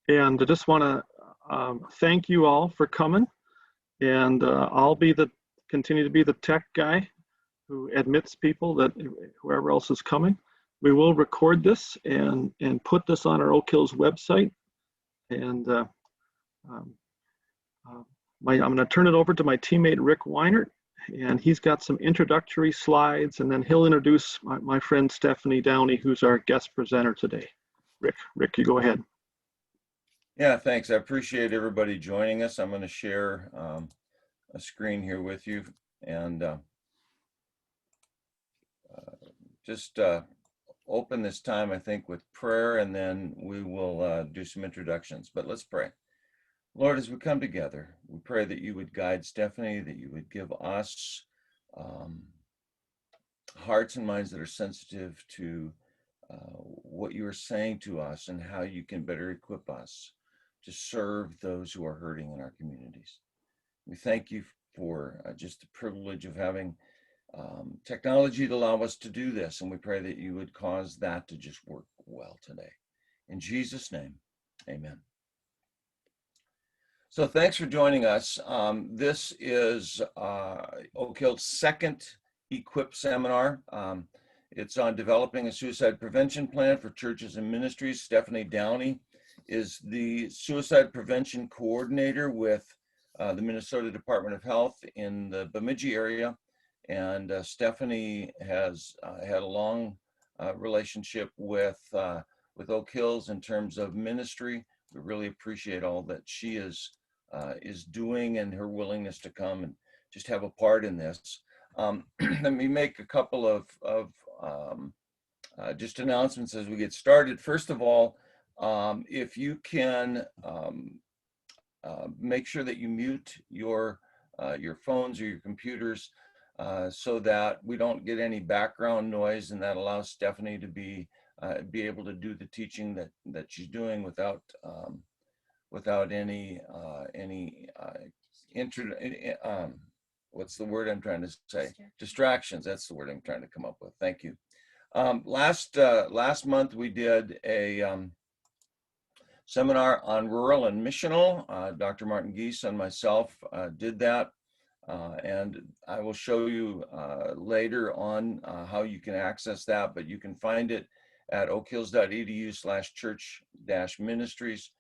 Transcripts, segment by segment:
And I just want to thank you all for coming. And I'll continue to be the tech guy who admits people that whoever else is coming. We will record this and put this on our Oak Hills website. And I'm going to turn it over to my teammate Rick Weinert, and he's got some introductory slides, and then he'll introduce my friend Stephanie Downey, who's our guest presenter today. Rick, you go ahead. Yeah, thanks. I appreciate everybody joining us. I'm going to share a screen here with you, and just open this time, I think, with prayer, and then we will do some introductions. But let's pray. Lord, as we come together, we pray that you would guide Stephanie, that you would give us hearts and minds that are sensitive to what you are saying to us and how you can better equip us to serve those who are hurting in our communities. We thank you for just the privilege of having technology to allow us to do this, and we pray that you would cause that to just work well today. In Jesus' name, amen. So thanks for joining us. This is Oak Hill's second Equip seminar. It's on developing a suicide prevention plan for churches and ministries. Stephanie Downey is the suicide prevention coordinator with the Minnesota Department of Health in the Bemidji area. And Stephanie has had a long relationship with Oak Hills in terms of ministry. We really appreciate all that she is doing and her willingness to come and just have a part in this. Let me make a couple of just announcements as we get started. First of all, if you can make sure that you mute your phones or your computers so that we don't get any background noise, and that allows Stephanie to be able to do the teaching that she's doing without any what's the word I'm trying to say? Distractions. That's the word I'm trying to come up with. Thank you. Last month we did a seminar on rural and missional. Dr. Martin Geese and myself did that, and I will show you later on how you can access that, but you can find it at oakhills.edu/church-ministries.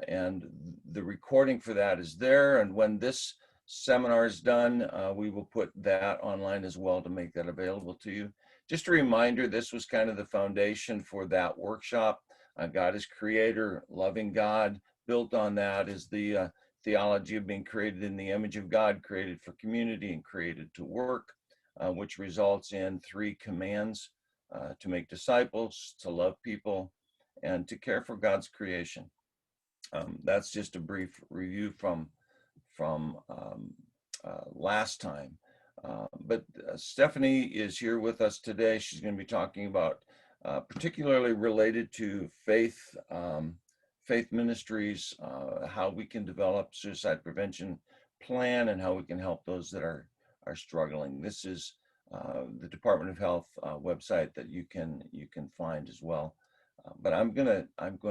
And the recording for that is there. And when this seminar is done, we will put that online as well to make that available to you. Just a reminder, this was kind of the foundation for that workshop. God is creator, loving God. Built on that is the theology of being created in the image of God, created for community and created to work, which results in 3 commands: to make disciples, to love people, and to care for God's creation. That's just a brief review from last time. But Stephanie is here with us today. She's going to be talking about particularly related to faith ministries, how we can develop suicide prevention plan and how we can help those that are struggling. This is the Department of Health website that you can find as well. But I'm going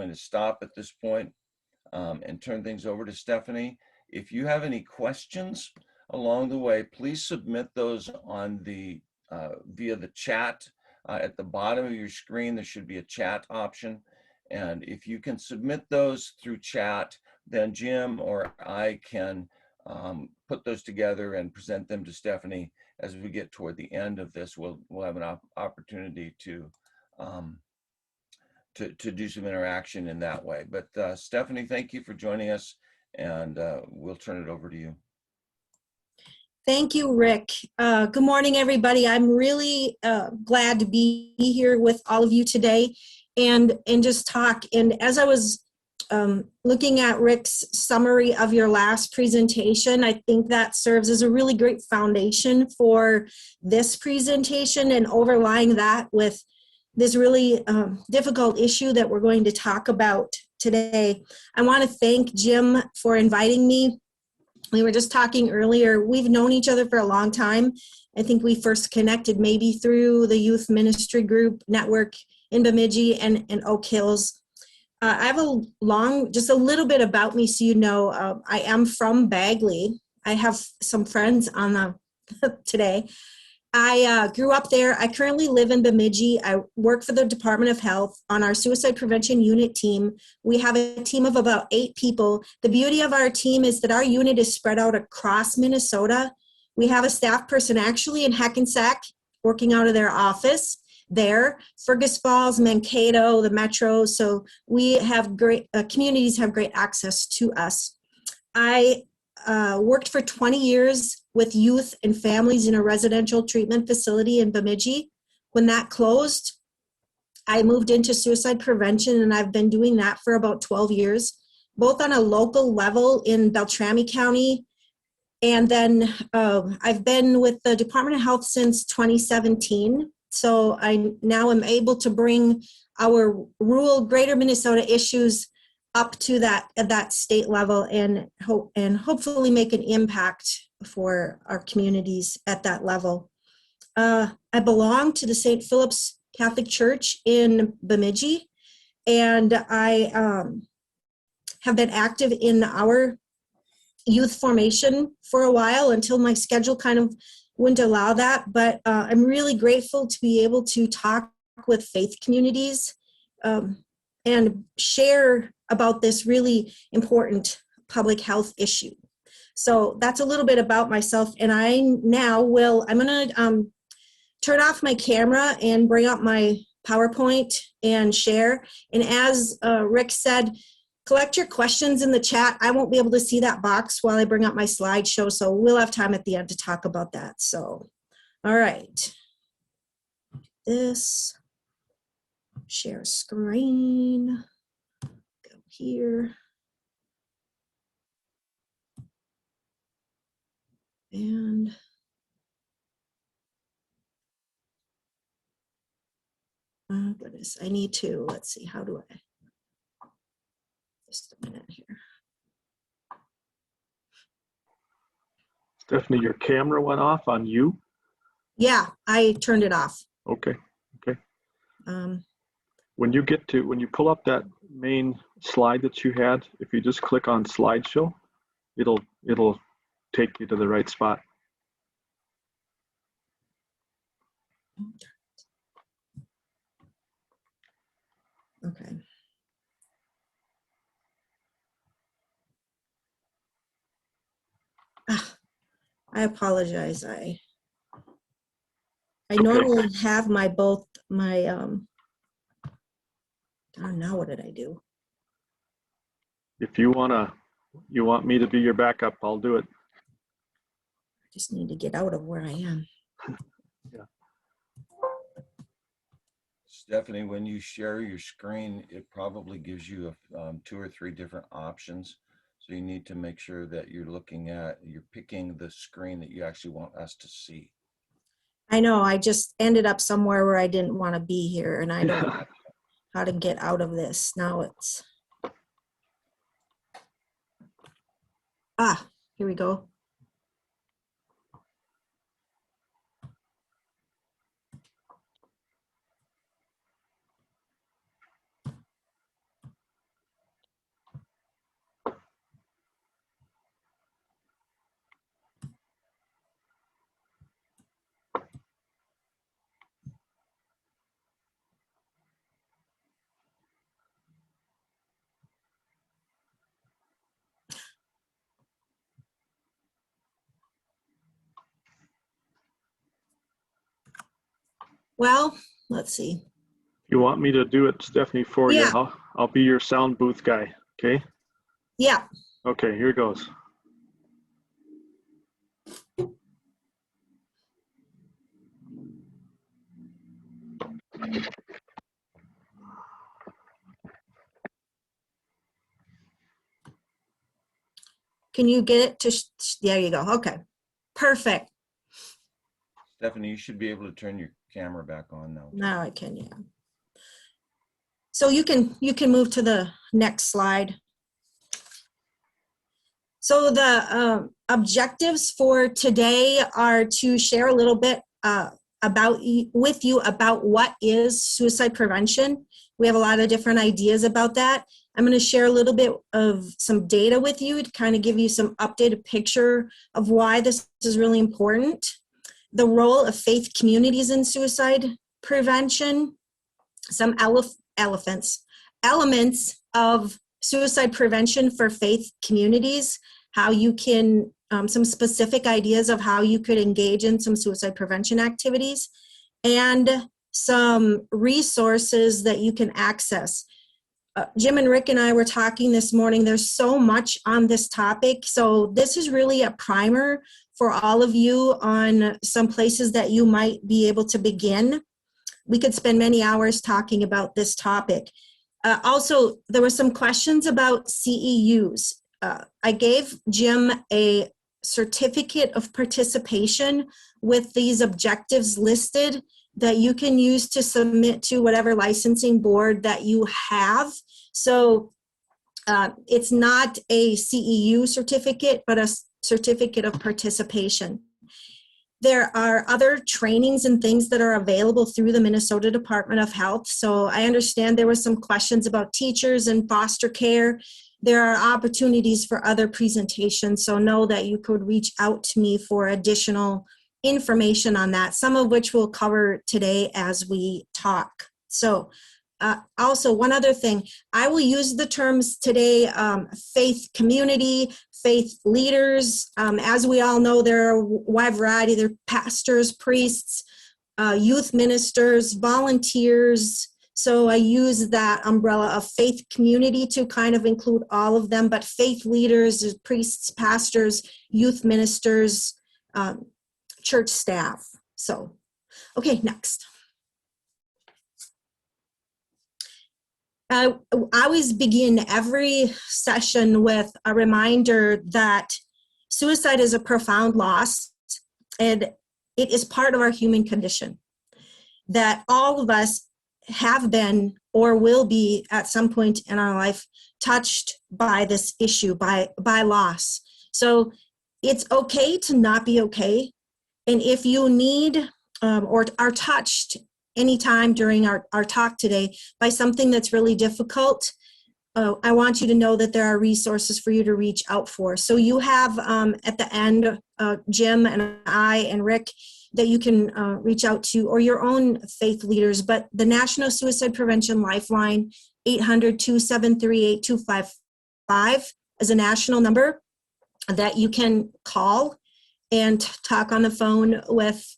to stop at this point and turn things over to Stephanie. If you have any questions along the way, please submit those on the via the chat. At the bottom of your screen, there should be a chat option. And if you can submit those through chat, then Jim or I can put those together and present them to Stephanie as we get toward the end of this. We'll have an opportunity to do some interaction in that way. But Stephanie, thank you for joining us, and we'll turn it over to you. Thank you, Rick. Good morning, everybody. I'm really glad to be here with all of you today and just talk. And as I was looking at Rick's summary of your last presentation, I think that serves as a really great foundation for this presentation, and overlying that with this really difficult issue that we're going to talk about today. I want to thank Jim for inviting me. We were just talking earlier, we've known each other for a long time. I think we first connected maybe through the youth ministry group network in Bemidji and Oak Hills. I have just a little bit about me so you know. I am from Bagley. I have some friends on the today. I grew up there. I currently live in Bemidji. I work for the Department of Health on our suicide prevention unit team. We have a team of about 8 people. The beauty of our team is that our unit is spread out across Minnesota. We have a staff person actually in Hackensack working out of their office there, Fergus Falls, Mankato, the Metro. So we have great, communities have great access to us. I worked for 20 years with youth and families in a residential treatment facility in Bemidji. When that closed, I moved into suicide prevention, and I've been doing that for about 12 years, both on a local level in Beltrami County. And then I've been with the Department of Health since 2017. So I now am able to bring our rural greater Minnesota issues up to that state level and hopefully make an impact for our communities at that level. I belong to the St. Philip's Catholic Church in Bemidji, and I have been active in our youth formation for a while until my schedule kind of wouldn't allow that. But I'm really grateful to be able to talk with faith communities and share about this really important public health issue. So that's a little bit about myself. And I'm going to turn off my camera and bring up my PowerPoint and share. And as Rick said, collect your questions in the chat. I won't be able to see that box while I bring up my slideshow, so we'll have time at the end to talk about that. So, all right. This, share screen, go here. And oh goodness, I need to, let's see, how do I? Just a minute here. Stephanie, your camera went off on you? Yeah, I turned it off. Okay, okay. When you pull up that main slide that you had, if you just click on slideshow, it'll take you to the right spot. Okay. I apologize. I normally have I don't know, what did I do? If you want me to be your backup, I'll do it. I just need to get out of where I am. Yeah. Stephanie, when you share your screen, it probably gives you 2 or 3 different options. So you need to make sure that you're picking the screen that you actually want us to see. I know, I just ended up somewhere where I didn't want to be here, and I don't know how to get out of this. Now it's, here we go. Well, let's see. You want me to do it, Stephanie, for Yeah. you? I'll be your sound booth guy, okay? Yeah. Okay, here goes. Can you get it to, there you go. Okay, perfect. Stephanie, you should be able to turn your camera back on now. Now I can, yeah. So you can move to the next slide. So the objectives for today are to share a little bit with you about what is suicide prevention We have a lot of different ideas about that. I'm going to share a little bit of some data with you to kind of give you some updated picture of why this is really important. The role of faith communities in suicide prevention, some elements of suicide prevention for faith communities, how you can, some specific ideas of how you could engage in some suicide prevention activities, and some resources that you can access. Jim and Rick and I were talking this morning. There's so much on this topic. So this is really a primer for all of you on some places that you might be able to begin. We could spend many hours talking about this topic. Also, there were some questions about CEUs. I gave Jim a certificate of participation with these objectives listed that you can use to submit to whatever licensing board that you have. So it's not a CEU certificate, but a certificate of participation. There are other trainings and things that are available through the Minnesota Department of Health. So I understand there were some questions about teachers and foster care. There are opportunities for other presentations. So know that you could reach out to me for additional information on that, some of which we'll cover today as we talk. So also one other thing, I will use the terms today, faith community, faith leaders. As we all know, there are a wide variety. There are pastors, priests, youth ministers, volunteers. So I use that umbrella of faith community to kind of include all of them, but faith leaders, priests, pastors, youth ministers, church staff. So, okay, next. I always begin every session with a reminder that suicide is a profound loss, and it is part of our human condition, that all of us have been or will be at some point in our life touched by this issue, by loss. So it's okay to not be okay. And if you need or are touched anytime during our talk today by something that's really difficult, I want you to know that there are resources for you to reach out for. So you have at the end, Jim and I and Rick, that you can reach out to, or your own faith leaders. But the National Suicide Prevention Lifeline, 800-273-8255, is a national number that you can call and talk on the phone with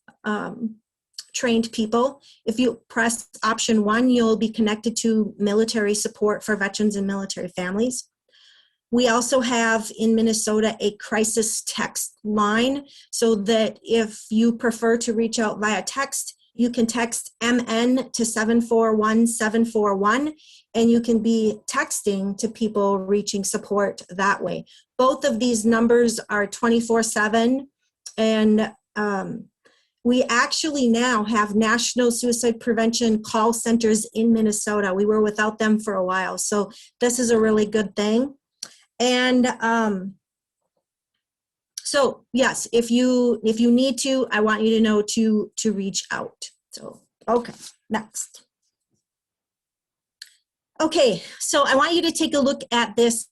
trained people. If you press option 1, you'll be connected to military support for veterans and military families. We also have in Minnesota a crisis text line, so that if you prefer to reach out via text, you can text MN to 741-741, and you can be texting to people reaching support that way. Both of these numbers are 24/7, and we actually now have national suicide prevention call centers in Minnesota. We were without them for a while, so this is a really good thing. And so yes, if you need to, I want you to know to reach out. So, okay, next. Okay, so I want you to take a look at this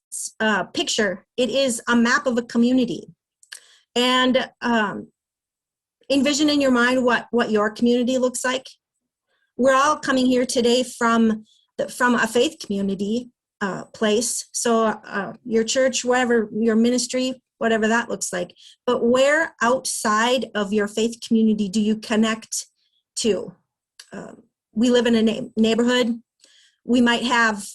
picture. It is a map of a community. And envision in your mind what your community looks like. We're all coming here today from a faith community place. So your church, whatever, your ministry, whatever that looks like. But where outside of your faith community do you connect to? We live in a neighborhood. We might have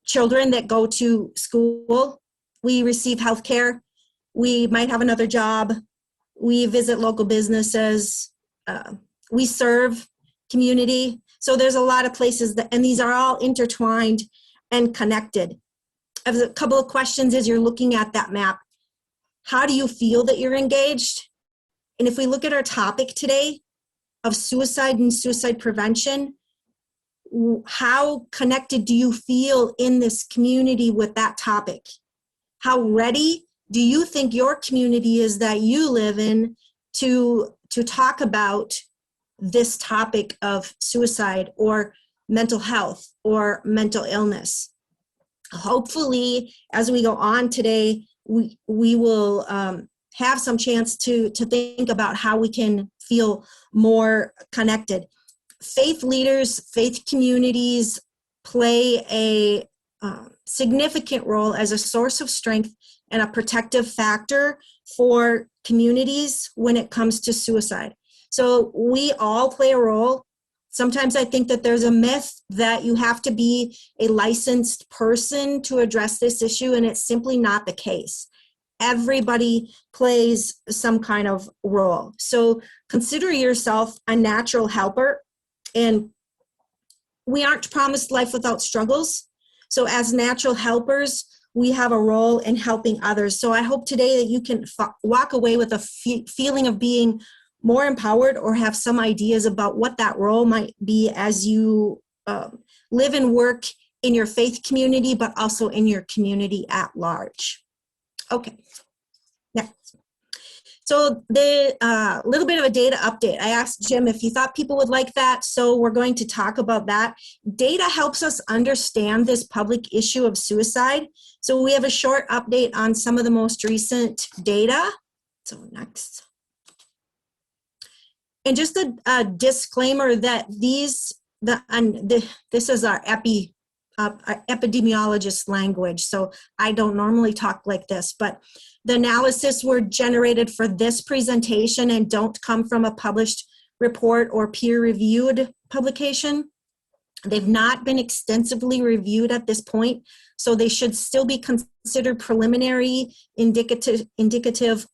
children that go to school. We receive health care. We might have another job. We visit local businesses. We serve community. So there's a lot of places that, and these are all intertwined and connected. I have a couple of questions as you're looking at that map. How do you feel that you're engaged? And if we look at our topic today of suicide and suicide prevention, how connected do you feel in this community with that topic? How ready do you think your community is that you live in to talk about this topic of suicide or mental health or mental illness. Hopefully, as we go on today, we will have some chance to think about how we can feel more connected. Faith leaders, faith communities play a significant role as a source of strength and a protective factor for communities when it comes to suicide. So we all play a role. Sometimes I think that there's a myth that you have to be a licensed person to address this issue, and it's simply not the case. Everybody plays some kind of role. So consider yourself a natural helper, and we aren't promised life without struggles. So as natural helpers, we have a role in helping others. So I hope today that you can walk away with a feeling of being more empowered, or have some ideas about what that role might be as you live and work in your faith community, but also in your community at large. Okay, next. So the little bit of a data update. I asked Jim if he thought people would like that, so we're going to talk about that. Data helps us understand this public issue of suicide. So we have a short update on some of the most recent data. So next. And just a disclaimer that this is our epidemiologist language, so I don't normally talk like this, but the analysis were generated for this presentation and don't come from a published report or peer-reviewed publication. They've not been extensively reviewed at this point, so they should still be considered preliminary, indicative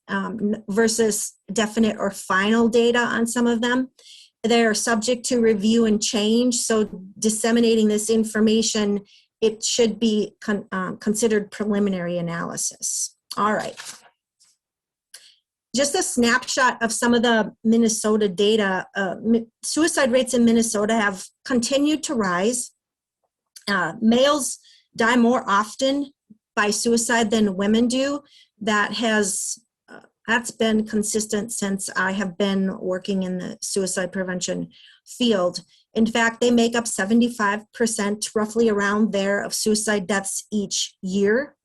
versus definite or final data on some of them. They're subject to review and change, so disseminating this information, it should be considered preliminary analysis. All right. Just a snapshot of some of the Minnesota data. Suicide rates in Minnesota have continued to rise. Males die more often by suicide than women do. That's been consistent since I have been working in the suicide prevention field. In fact, they make up 75%, roughly around there, of suicide deaths each year.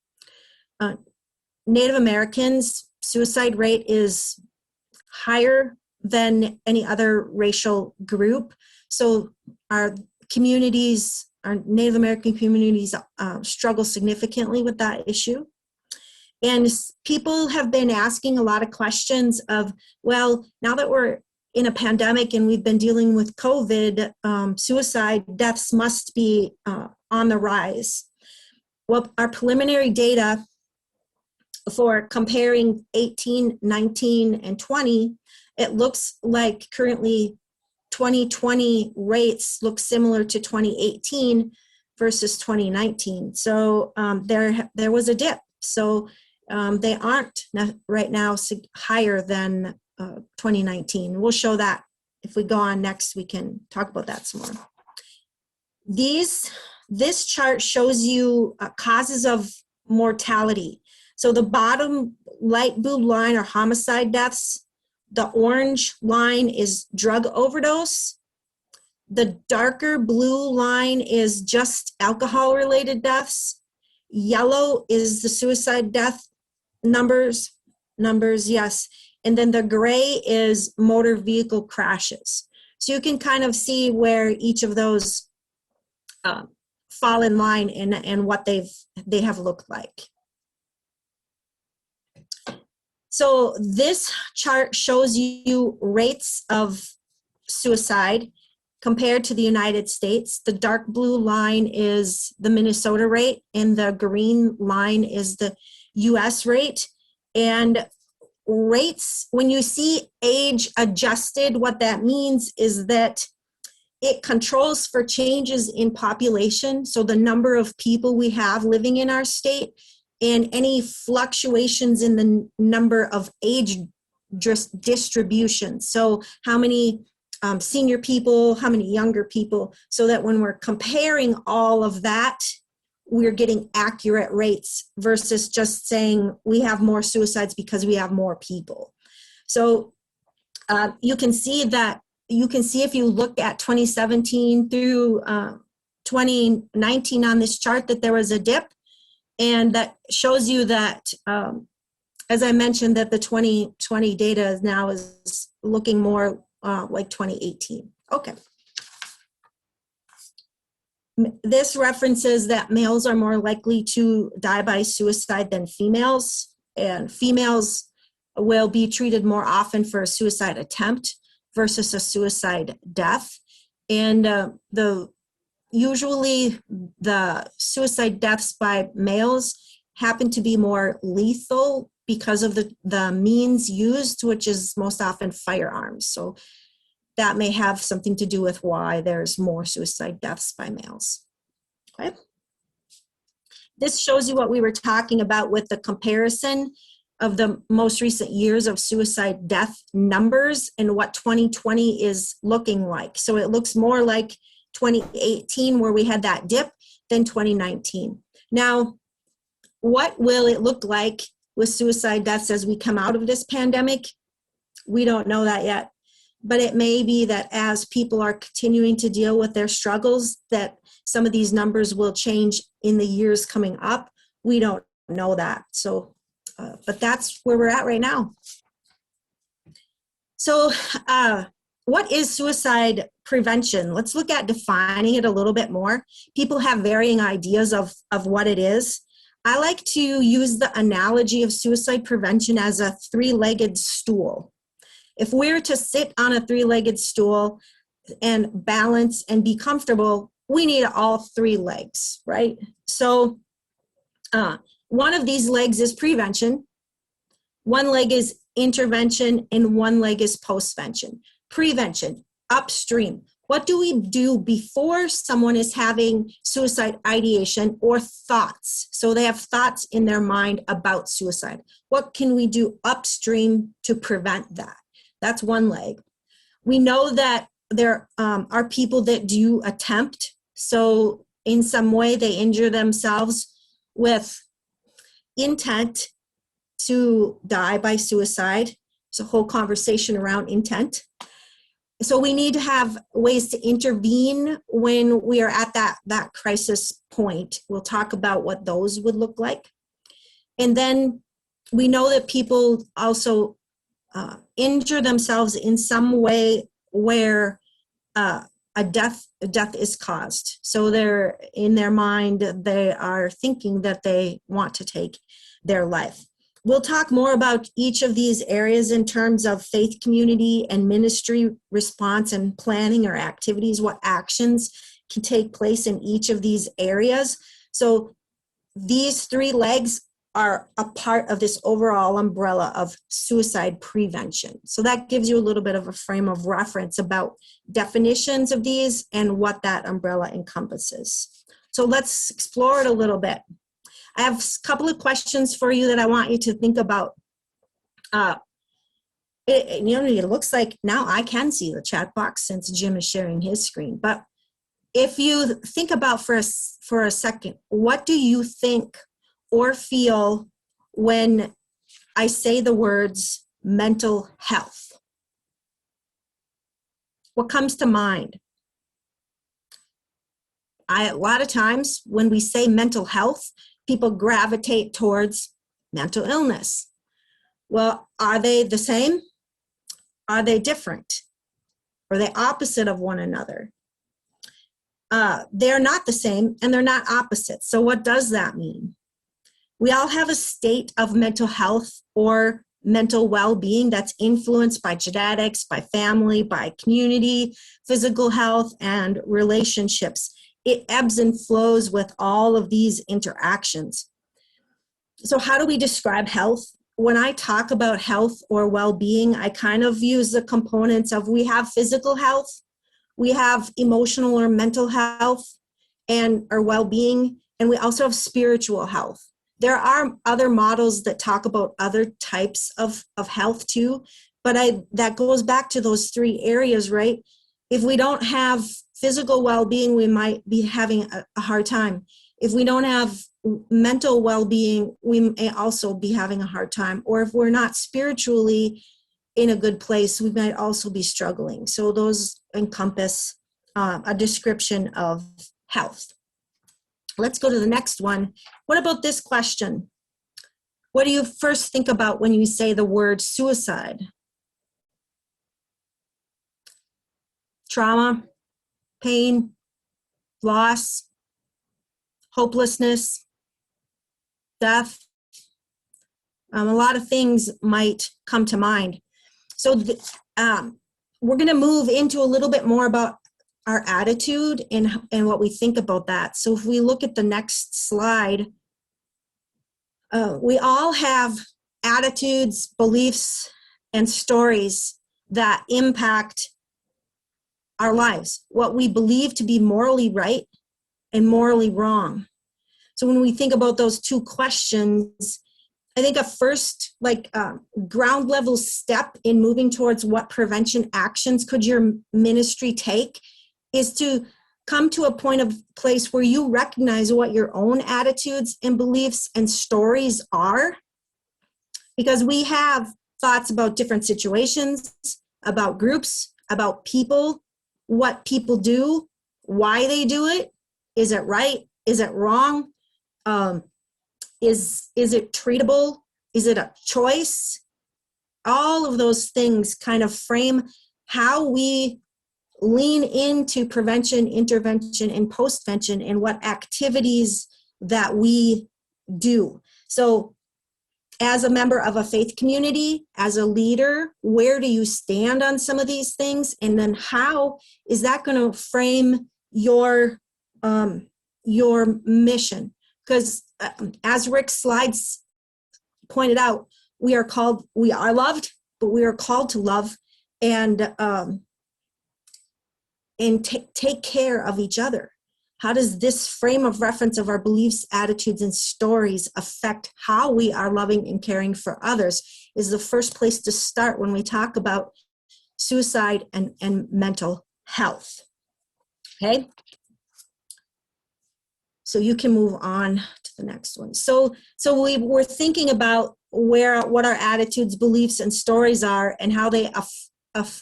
Native Americans' suicide rate is higher than any other racial group. So our communities, our Native American communities struggle significantly with that issue. And people have been asking a lot of questions of, well, now that we're in a pandemic and we've been dealing with COVID, suicide deaths must be on the rise. Well, our preliminary data for comparing 18, 19, and 20, it looks like currently 2020 rates look similar to 2018 versus 2019. So there was a dip. So they aren't right now higher than 2019. We'll show that. If we go on next, we can talk about that some more. This chart shows you causes of mortality. So the bottom light blue line are homicide deaths. The orange line is drug overdose. The darker blue line is just alcohol-related deaths. Yellow is the suicide death numbers, yes. And then the gray is motor vehicle crashes. So you can kind of see where each of those fall in line and what they have looked like. So this chart shows you rates of suicide compared to the United States. The dark blue line is the Minnesota rate, and the green line is the US rate. And rates, when you see age adjusted, what that means is that it controls for changes in population, so the number of people we have living in our state, and any fluctuations in the number of age distribution. So how many senior people, how many younger people, so that when we're comparing all of that, we're getting accurate rates versus just saying we have more suicides because we have more people. So you can see that you can see if you look at 2017 through 2019 on this chart that there was a dip, and that shows you that, as I mentioned, that the 2020 data now is looking more like 2018. Okay. This references that males are more likely to die by suicide than females, and females will be treated more often for a suicide attempt versus a suicide death. And usually the suicide deaths by males happen to be more lethal because of the means used, which is most often firearms. So that may have something to do with why there's more suicide deaths by males. Okay. This shows you what we were talking about with the comparison of the most recent years of suicide death numbers and what 2020 is looking like. So it looks more like 2018 where we had that dip than 2019. Now, what will it look like with suicide deaths as we come out of this pandemic? We don't know that yet. But it may be that as people are continuing to deal with their struggles, that some of these numbers will change in the years coming up. We don't know that. So, but that's where we're at right now. So what is suicide prevention? Let's look at defining it a little bit more. People have varying ideas of what it is. I like to use the analogy of suicide prevention as a three-legged stool. If we're to sit on a three-legged stool and balance and be comfortable, we need all three legs, right? So one of these legs is prevention, one leg is intervention, and one leg is postvention. Prevention, upstream. What do we do before someone is having suicide ideation or thoughts? So they have thoughts in their mind about suicide. What can we do upstream to prevent that? That's one leg. We know that there are people that do attempt. So in some way they injure themselves with intent to die by suicide. It's a whole conversation around intent. So we need to have ways to intervene when we are at that crisis point. We'll talk about what those would look like. And then we know that people also injure themselves in some way where a death is caused. So they're in their mind, they are thinking that they want to take their life. We'll talk more about each of these areas in terms of faith, community, and ministry response and planning or activities, what actions can take place in each of these areas. So these three legs are a part of this overall umbrella of suicide prevention. So that gives you a little bit of a frame of reference about definitions of these and what that umbrella encompasses. So let's explore it a little bit. I have a couple of questions for you that I want you to think about. It looks like now I can see the chat box since Jim is sharing his screen. But if you think about for a second, what do you think or feel when I say the words mental health? What comes to mind? A lot of times when we say mental health, people gravitate towards mental illness. Well, are they the same? Are they different? Are they opposite of one another? They're not the same and they're not opposite. So what does that mean? We all have a state of mental health or mental well-being that's influenced by genetics, by family, by community, physical health, and relationships. It ebbs and flows with all of these interactions. So how do we describe health? When I talk about health or well-being, I kind of use the components of we have physical health, we have emotional or mental health and or well-being, and we also have spiritual health. There are other models that talk about other types of health too, but that goes back to those three areas, right? If we don't have physical well-being, we might be having a hard time. If we don't have mental well-being, we may also be having a hard time. Or if we're not spiritually in a good place, we might also be struggling. So those encompass a description of health. Let's go to the next one. What about this question? What do you first think about when you say the word suicide? Trauma, pain, loss, hopelessness, death. A lot of things might come to mind. So we're going to move into a little bit more about our attitude and what we think about that. So if we look at the next slide, we all have attitudes, beliefs, and stories that impact our lives, what we believe to be morally right and morally wrong. So when we think about those two questions, I think a first ground level step in moving towards what prevention actions could your ministry take is to come to a place where you recognize what your own attitudes and beliefs and stories are. Because we have thoughts about different situations, about groups, about people, what people do, why they do it. Is it right? Is it wrong? Is it treatable? Is it a choice? All of those things kind of frame how we lean into prevention, intervention, and postvention, and what activities that we do. So as a member of a faith community, as a leader, where do you stand on some of these things? And then how is that going to frame your mission? Because as Rick's slides pointed out, we are loved, but we are called to love and take care of each other. How does this frame of reference of our beliefs, attitudes, and stories affect how we are loving and caring for others is the first place to start when we talk about suicide and mental health. Okay? So you can move on to the next one. So we were thinking about what our attitudes, beliefs, and stories are and how they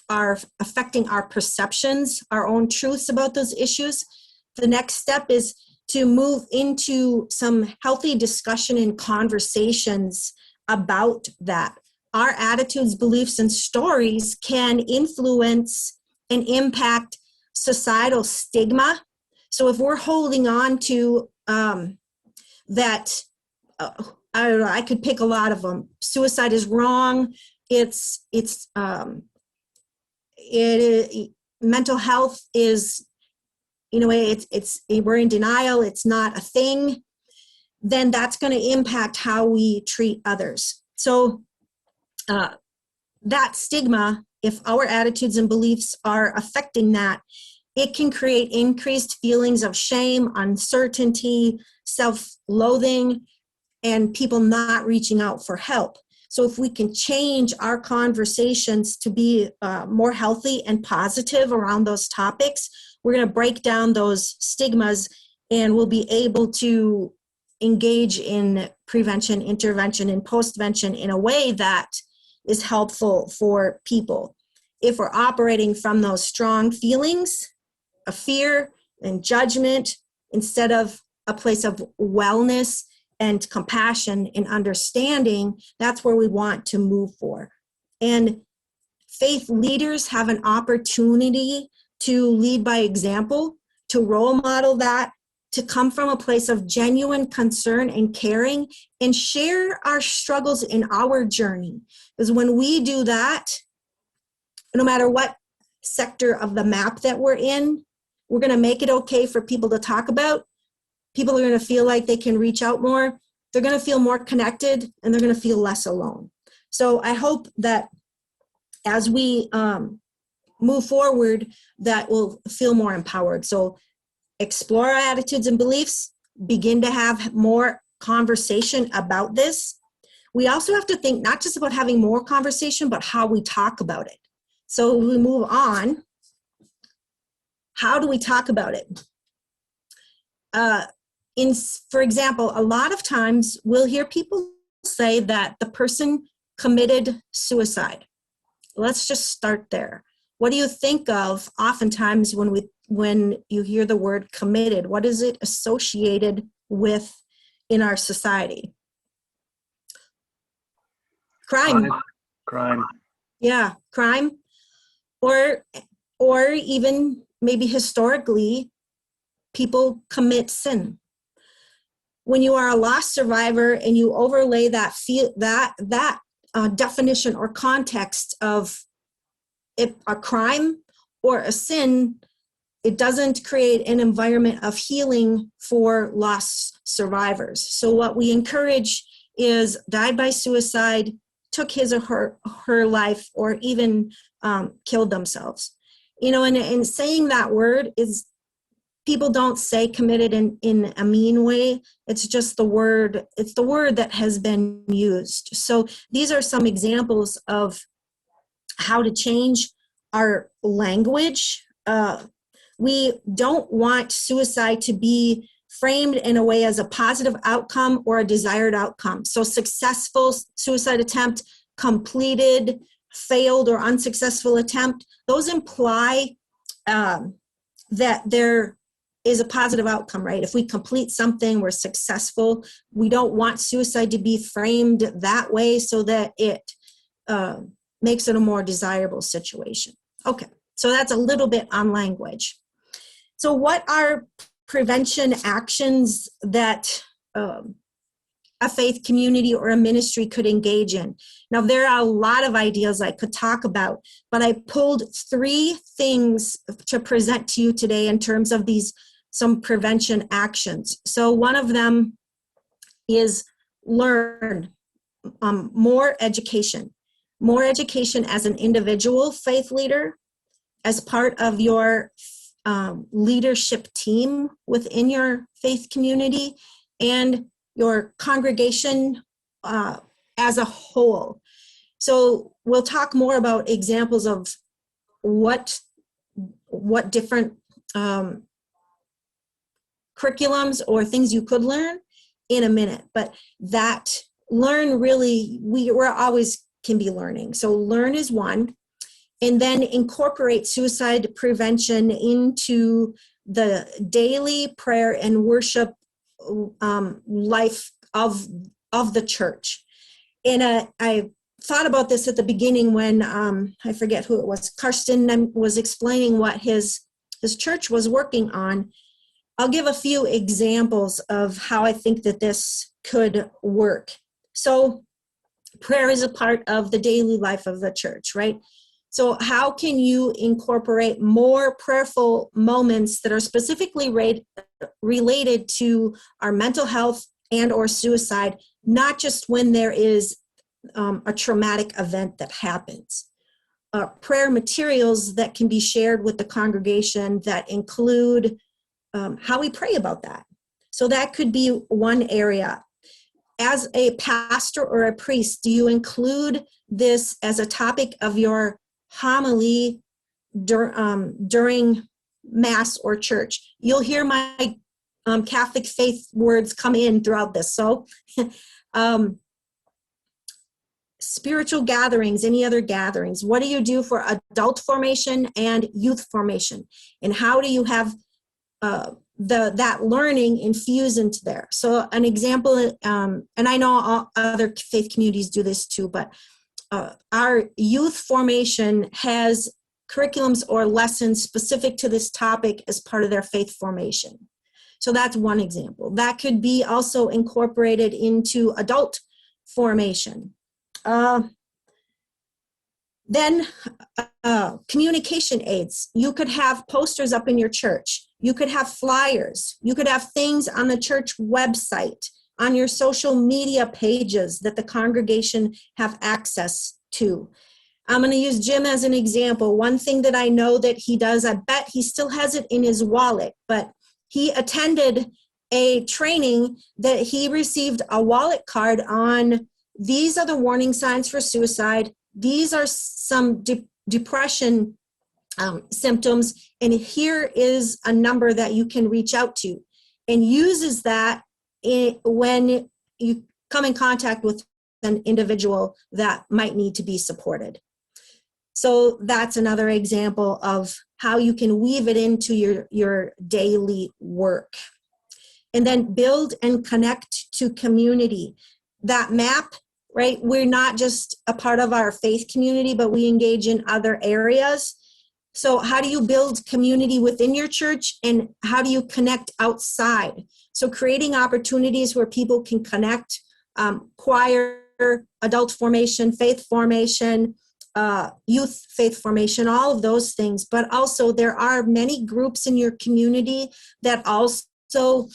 are affecting our perceptions, our own truths about those issues. The next step is to move into some healthy discussion and conversations about that. Our attitudes, beliefs, and stories can influence and impact societal stigma. So if we're holding on to that, I don't know, I could pick a lot of them. Suicide is wrong. Mental health is, we're in denial. It's not a thing. Then that's going to impact how we treat others. So that stigma, if our attitudes and beliefs are affecting that, it can create increased feelings of shame, uncertainty, self-loathing, and people not reaching out for help. So if we can change our conversations to be more healthy and positive around those topics, we're going to break down those stigmas and we'll be able to engage in prevention, intervention, and postvention in a way that is helpful for people. If we're operating from those strong feelings of fear and judgment instead of a place of wellness and compassion and understanding, that's where we want to move for. And faith leaders have an opportunity to lead by example, to role model that, to come from a place of genuine concern and caring and share our struggles in our journey. Because when we do that, no matter what sector of the map that we're in, we're going to make it okay for people to talk about. People are going to feel like they can reach out more. They're going to feel more connected and they're going to feel less alone. So I hope that as we move forward, that we'll feel more empowered. So explore our attitudes and beliefs, begin to have more conversation about this. We also have to think not just about having more conversation, but how we talk about it. So we move on. How do we talk about it? For example, a lot of times we'll hear people say that the person committed suicide. Let's just start there. What do you think of oftentimes when you hear the word committed? What is it associated with in our society? Crime. Crime. Yeah, crime. Or even maybe historically, people commit sin. When you are a lost survivor and you overlay that definition or context of a crime or a sin, it doesn't create an environment of healing for lost survivors. So what we encourage is died by suicide, took his or her life, or even killed themselves. And saying that word is, people don't say committed in a mean way. It's just the word that has been used. So these are some examples of how to change our language. We don't want suicide to be framed in a way as a positive outcome or a desired outcome. So successful suicide attempt, completed, failed, or unsuccessful attempt, those imply that there is a positive outcome, right? If we complete something, we're successful. We don't want suicide to be framed that way so that it makes it a more desirable situation. Okay, so that's a little bit on language. So what are prevention actions that a faith community or a ministry could engage in? Now, there are a lot of ideas I could talk about, but I pulled 3 things to present to you today in terms of some prevention actions. So one of them is learn more education as an individual faith leader, as part of your leadership team within your faith community, and your congregation as a whole. So we'll talk more about examples of what different curriculums or things you could learn in a minute, but that learn really, we're always can be learning. So learn is one, and then incorporate suicide prevention into the daily prayer and worship life of the church. And I thought about this at the beginning when I forget who it was, Karsten was explaining what his church was working on. I'll give a few examples of how I think that this could work. So prayer is a part of the daily life of the church, right? So how can you incorporate more prayerful moments that are specifically related to our mental health and or suicide, not just when there is a traumatic event that happens? Prayer materials that can be shared with the congregation that include how we pray about that. So that could be one area. As a pastor or a priest, do you include this as a topic of your homily during Mass or church? You'll hear my Catholic faith words come in throughout this. So spiritual gatherings, any other gatherings, what do you do for adult formation and youth formation? And how do you have that learning infused into there? So an example, and I know all other faith communities do this too, but our youth formation has curriculums or lessons specific to this topic as part of their faith formation. So that's one example. That could be also incorporated into adult formation. Then communication aids. You could have posters up in your church. You could have flyers. You could have things on the church website, on your social media pages that the congregation have access to. I'm going to use Jim as an example. One thing that I know that he does, I bet he still has it in his wallet, but he attended a training that he received a wallet card on. These are the warning signs for suicide. These are some depression symptoms, and here is a number that you can reach out to, and uses that when you come in contact with an individual that might need to be supported. So that's another example of how you can weave it into your daily work. And then build and connect to community. That map, right? We're not just a part of our faith community, but we engage in other areas. So how do you build community within your church, and how do you connect outside? So creating opportunities where people can connect, choir, adult formation, faith formation, youth faith formation, all of those things. But also there are many groups in your community that also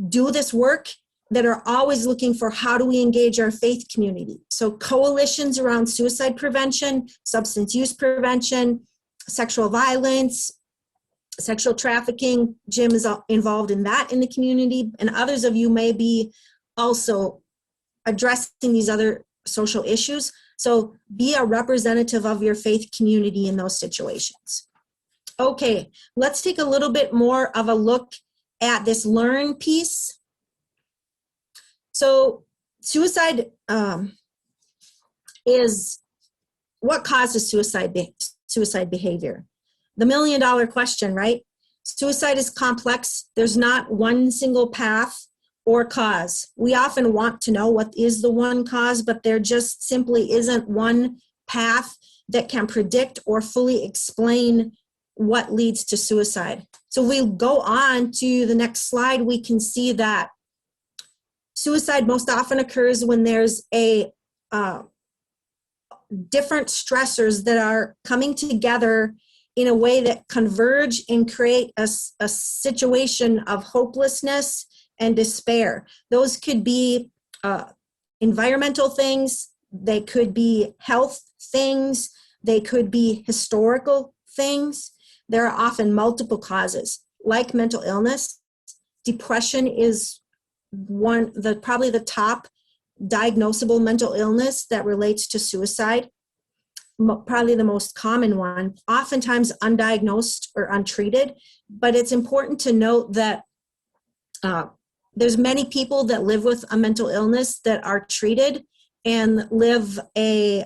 do this work, that are always looking for how do we engage our faith community. So coalitions around suicide prevention, substance use prevention, sexual violence, sexual trafficking. Jim is involved in that in the community, and others of you may be also addressing these other social issues. So be a representative of your faith community in those situations. Okay, let's take a little bit more of a look at this learn piece. So suicide is what causes suicide behavior. The $1 million question, right? Suicide is complex. There's not one single path or cause. We often want to know what is the one cause, but there just simply isn't one path that can predict or fully explain what leads to suicide. So we'll go on to the next slide. We can see that suicide most often occurs when there's a different stressors that are coming together in a way that converge and create a situation of hopelessness and despair. Those could be environmental things, they could be health things, they could be historical things. There are often multiple causes, like mental illness. Depression is probably the top diagnosable mental illness that relates to suicide, probably the most common one, oftentimes undiagnosed or untreated. But it's important to note that there's many people that live with a mental illness that are treated and live a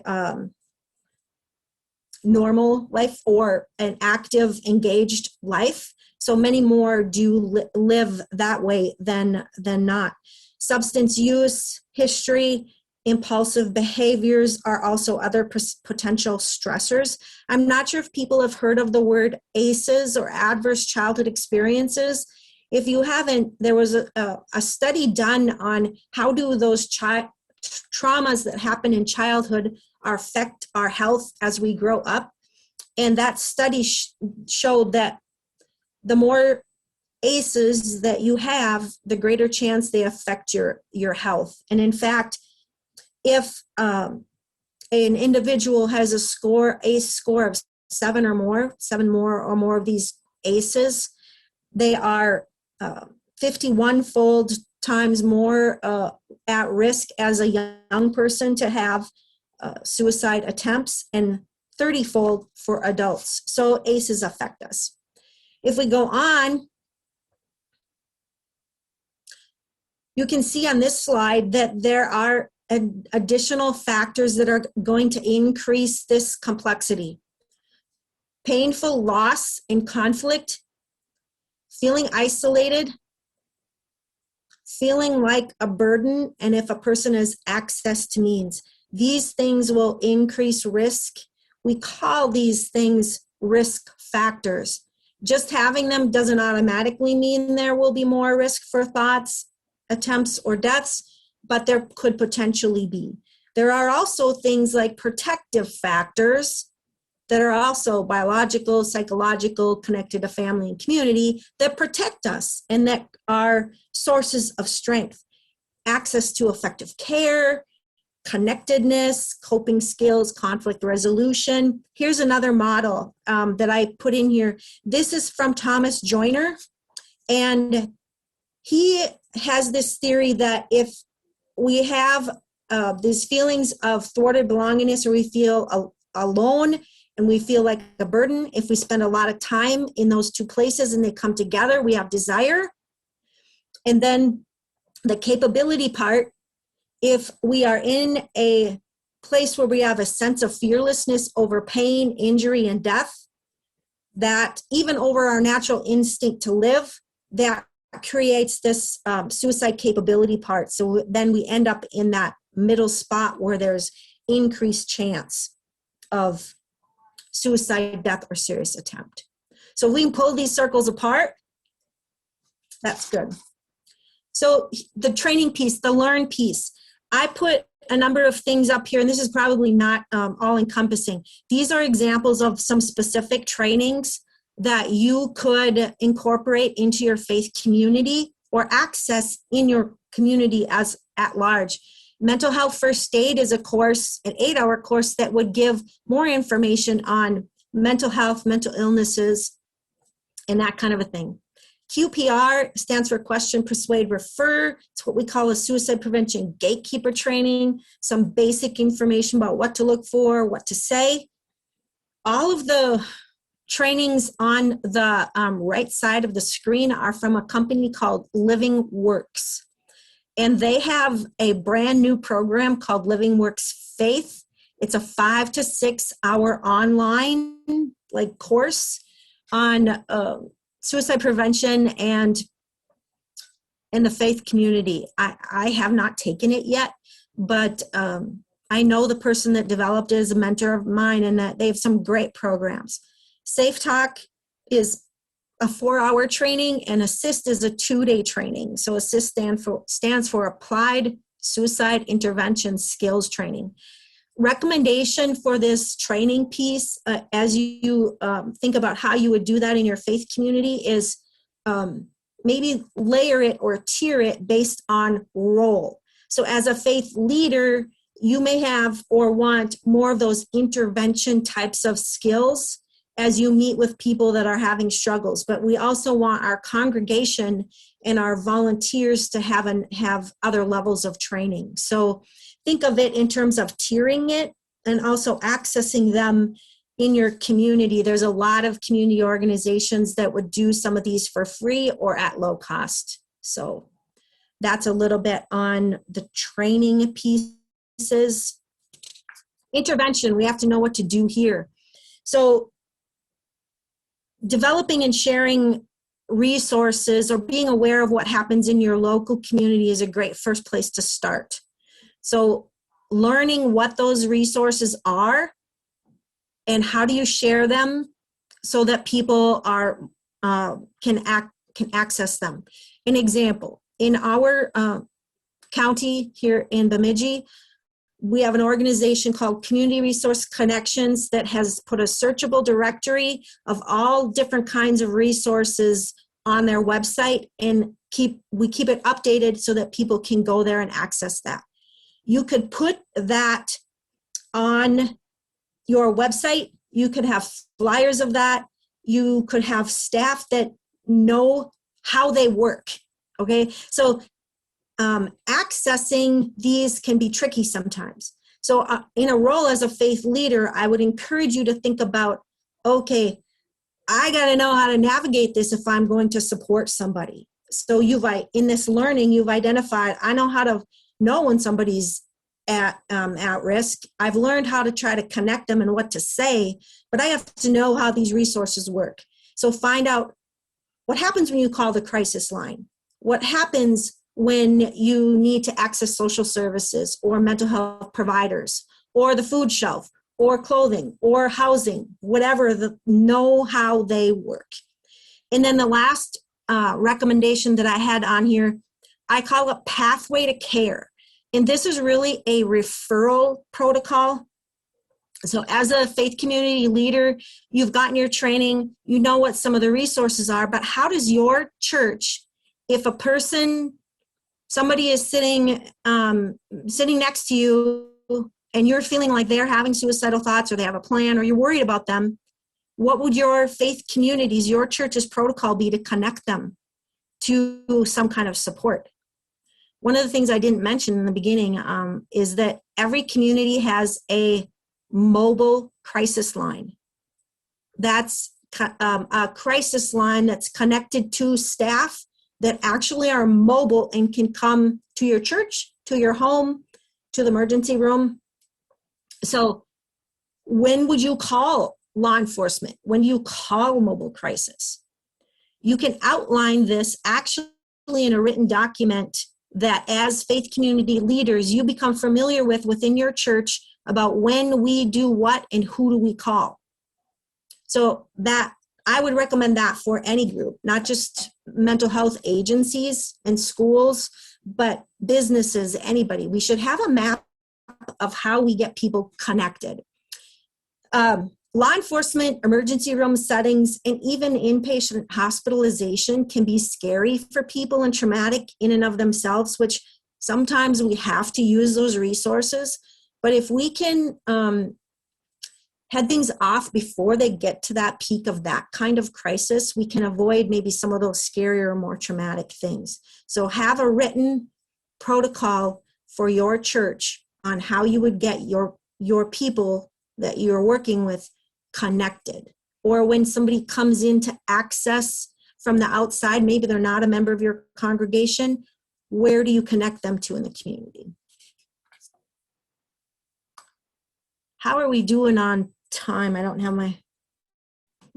normal life or an active, engaged life. So many more do live that way than not. Substance use, history, impulsive behaviors are also other potential stressors. I'm not sure if people have heard of the word ACEs, or adverse childhood experiences. If you haven't, there was a study done on how do those traumas that happen in childhood affect our health as we grow up. And that study showed that the more ACEs that you have, the greater chance they affect your health. And in fact, if an individual has a ACE score of 7 or more of these ACEs, they are 51-fold times more at risk as a young person to have suicide attempts, and 30-fold for adults. So ACEs affect us. If we go on, you can see on this slide that there are additional factors that are going to increase this complexity. Painful loss and conflict, feeling isolated, feeling like a burden, and if a person has access to means. These things will increase risk. We call these things risk factors. Just having them doesn't automatically mean there will be more risk for thoughts, attempts, or deaths, but there could potentially be. There are also things like protective factors that are also biological, psychological, connected to family and community that protect us and that are sources of strength. Access to effective care, connectedness, coping skills, conflict resolution. Here's another model that I put in here. This is from Thomas Joyner, and he has this theory that if we have these feelings of thwarted belongingness, or we feel alone and we feel like a burden, if we spend a lot of time in those two places and they come together, we have desire. And then the capability part, if we are in a place where we have a sense of fearlessness over pain, injury, and death, that even over our natural instinct to live, that creates this suicide capability part. So then we end up in that middle spot where there's increased chance of suicide, death, or serious attempt. So we can pull these circles apart. That's good. So the training piece, the learn piece, I put a number of things up here, and this is probably not all encompassing. These are examples of some specific trainings that you could incorporate into your faith community or access in your community as at large. Mental Health First Aid is a course, an 8-hour course that would give more information on mental health, mental illnesses, and that kind of a thing. QPR stands for Question, Persuade, Refer. It's what we call a suicide prevention gatekeeper training, some basic information about what to look for, what to say. All of the trainings on the right side of the screen are from a company called Living Works. And they have a brand new program called Living Works Faith. It's a 5 to 6 hour online course on suicide prevention and in the faith community. I have not taken it yet, but I know the person that developed it is a mentor of mine, and that they have some great programs. Safe Talk is a 4-hour training, and Assist is a 2-day training. So Assist stands for Applied Suicide Intervention Skills Training. Recommendation for this training piece, as you think about how you would do that in your faith community, is maybe layer it or tier it based on role. So as a faith leader, you may have or want more of those intervention types of skills as you meet with people that are having struggles. But we also want our congregation and our volunteers to have other levels of training. So think of it in terms of tiering it and also accessing them in your community. There's a lot of community organizations that would do some of these for free or at low cost. So that's a little bit on the training pieces. Intervention, we have to know what to do here. So developing and sharing resources or being aware of what happens in your local community is a great first place to start. So learning what those resources are and how do you share them so that people can access them. An example, in our county here in Bemidji, we have an organization called Community Resource Connections that has put a searchable directory of all different kinds of resources on their website, and we keep it updated so that people can go there and access that. You could put that on your website. You could have flyers of that. You could have staff that know how they work, okay? So accessing these can be tricky sometimes. So in a role as a faith leader, I would encourage you to think about, okay, I got to know how to navigate this if I'm going to support somebody. So in this learning, you've identified, I know how to know when somebody's at risk. I've learned how to try to connect them and what to say, but I have to know how these resources work. So find out what happens when you call the crisis line. What happens when you need to access social services or mental health providers or the food shelf or clothing or housing, whatever, know how they work. And then the last recommendation that I had on here, I call it Pathway to Care. And this is really a referral protocol. So as a faith community leader, you've gotten your training, you know what some of the resources are, but how does your church, if somebody is sitting next to you and you're feeling like they're having suicidal thoughts or they have a plan or you're worried about them, what would your faith communities, your church's protocol be to connect them to some kind of support? One of the things I didn't mention in the beginning is that every community has a mobile crisis line. That's a crisis line that's connected to staff that actually are mobile and can come to your church, to your home, to the emergency room, So when would you call law enforcement? When do you call mobile crisis? You can outline this actually in a written document that as faith community leaders, you become familiar with within your church about when we do what and who do we call. So that I would recommend that for any group, not just mental health agencies and schools, but businesses, anybody. We should have a map of how we get people connected. Law enforcement, emergency room settings, and even inpatient hospitalization can be scary for people and traumatic in and of themselves, which sometimes we have to use those resources. But if we can head things off before they get to that peak of that kind of crisis, we can avoid maybe some of those scarier or more traumatic things. So have a written protocol for your church on how you would get your people that you're working with connected. Or when somebody comes in to access from the outside, maybe they're not a member of your congregation, where do you connect them to in the community? How are we doing on time? I don't have my,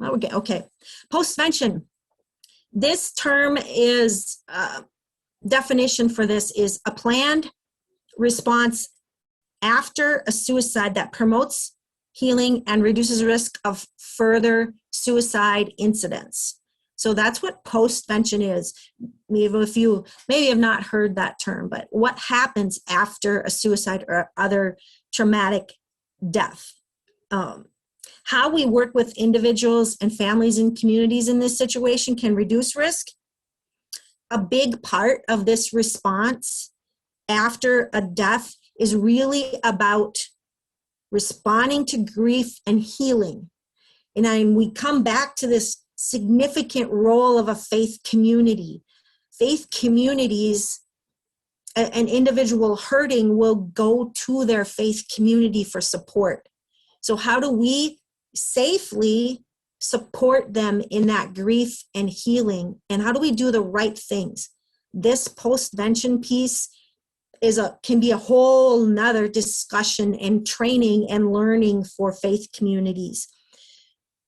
okay. Postvention. This term is, definition for this is a planned response after a suicide that promotes healing and reduces risk of further suicide incidents. So that's what postvention is. Maybe if you maybe have not heard that term, but what happens after a suicide or other traumatic death? How we work with individuals and families and communities in this situation can reduce risk. A big part of this response after a death is really about responding to grief and healing. And then we come back to this significant role of a faith community. Faith communities, an individual hurting will go to their faith community for support. So how do we safely support them in that grief and healing? And how do we do the right things? This postvention piece can be a whole nother discussion and training and learning for faith communities.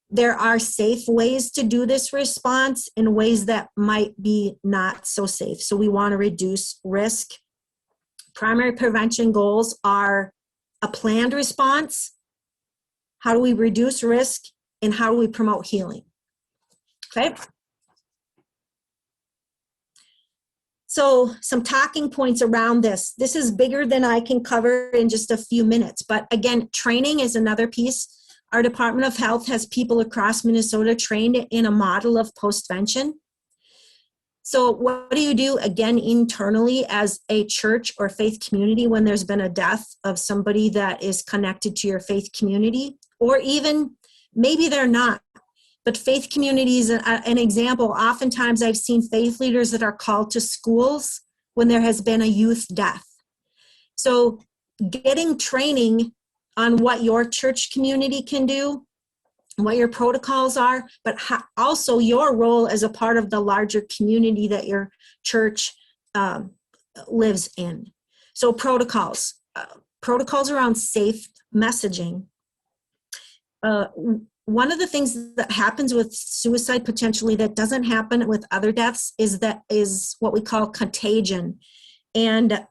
There are safe ways to do this response and ways that might be not so safe. So we want to reduce risk. Primary prevention goals are a planned response. How do we reduce risk? And how do we promote healing? Okay. So some talking points around this. This is bigger than I can cover in just a few minutes. But again, training is another piece. Our Department of Health has people across Minnesota trained in a model of postvention. So what do you do, again, internally as a church or faith community when there's been a death of somebody that is connected to your faith community? Or even maybe they're not. But faith communities, an example, oftentimes I've seen faith leaders that are called to schools when there has been a youth death. So getting training on what your church community can do, what your protocols are, but also your role as a part of the larger community that your church lives in. So protocols around safe messaging. One of the things that happens with suicide potentially that doesn't happen with other deaths is what we call contagion. And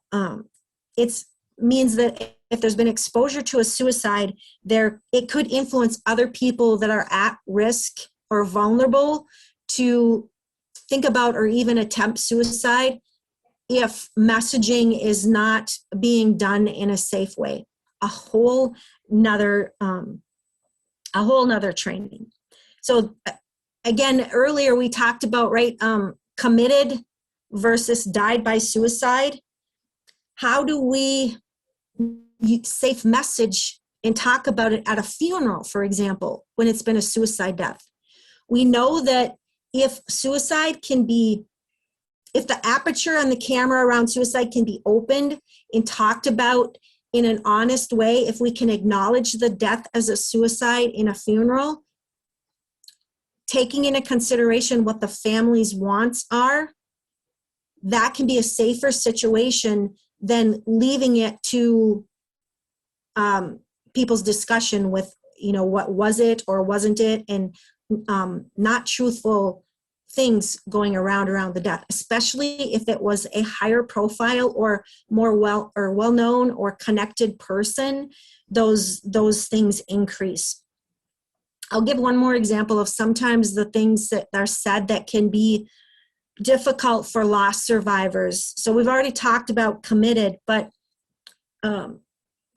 it means that if there's been exposure to a suicide, it could influence other people that are at risk or vulnerable to think about or even attempt suicide if messaging is not being done in a safe way. A whole nother training. So again, earlier we talked about, committed versus died by suicide. How do we safe message and talk about it at a funeral, for example, when it's been a suicide death? We know that if the aperture on the camera around suicide can be opened and talked about in an honest way, if we can acknowledge the death as a suicide in a funeral, taking into consideration what the family's wants are, that can be a safer situation than leaving it to people's discussion with, what was it or wasn't it, and not truthful things going around the death, especially if it was a higher profile or more well-known or connected person. Those things increase. I'll give one more example of sometimes the things that are said that can be difficult for loss survivors. So we've already talked about committed, but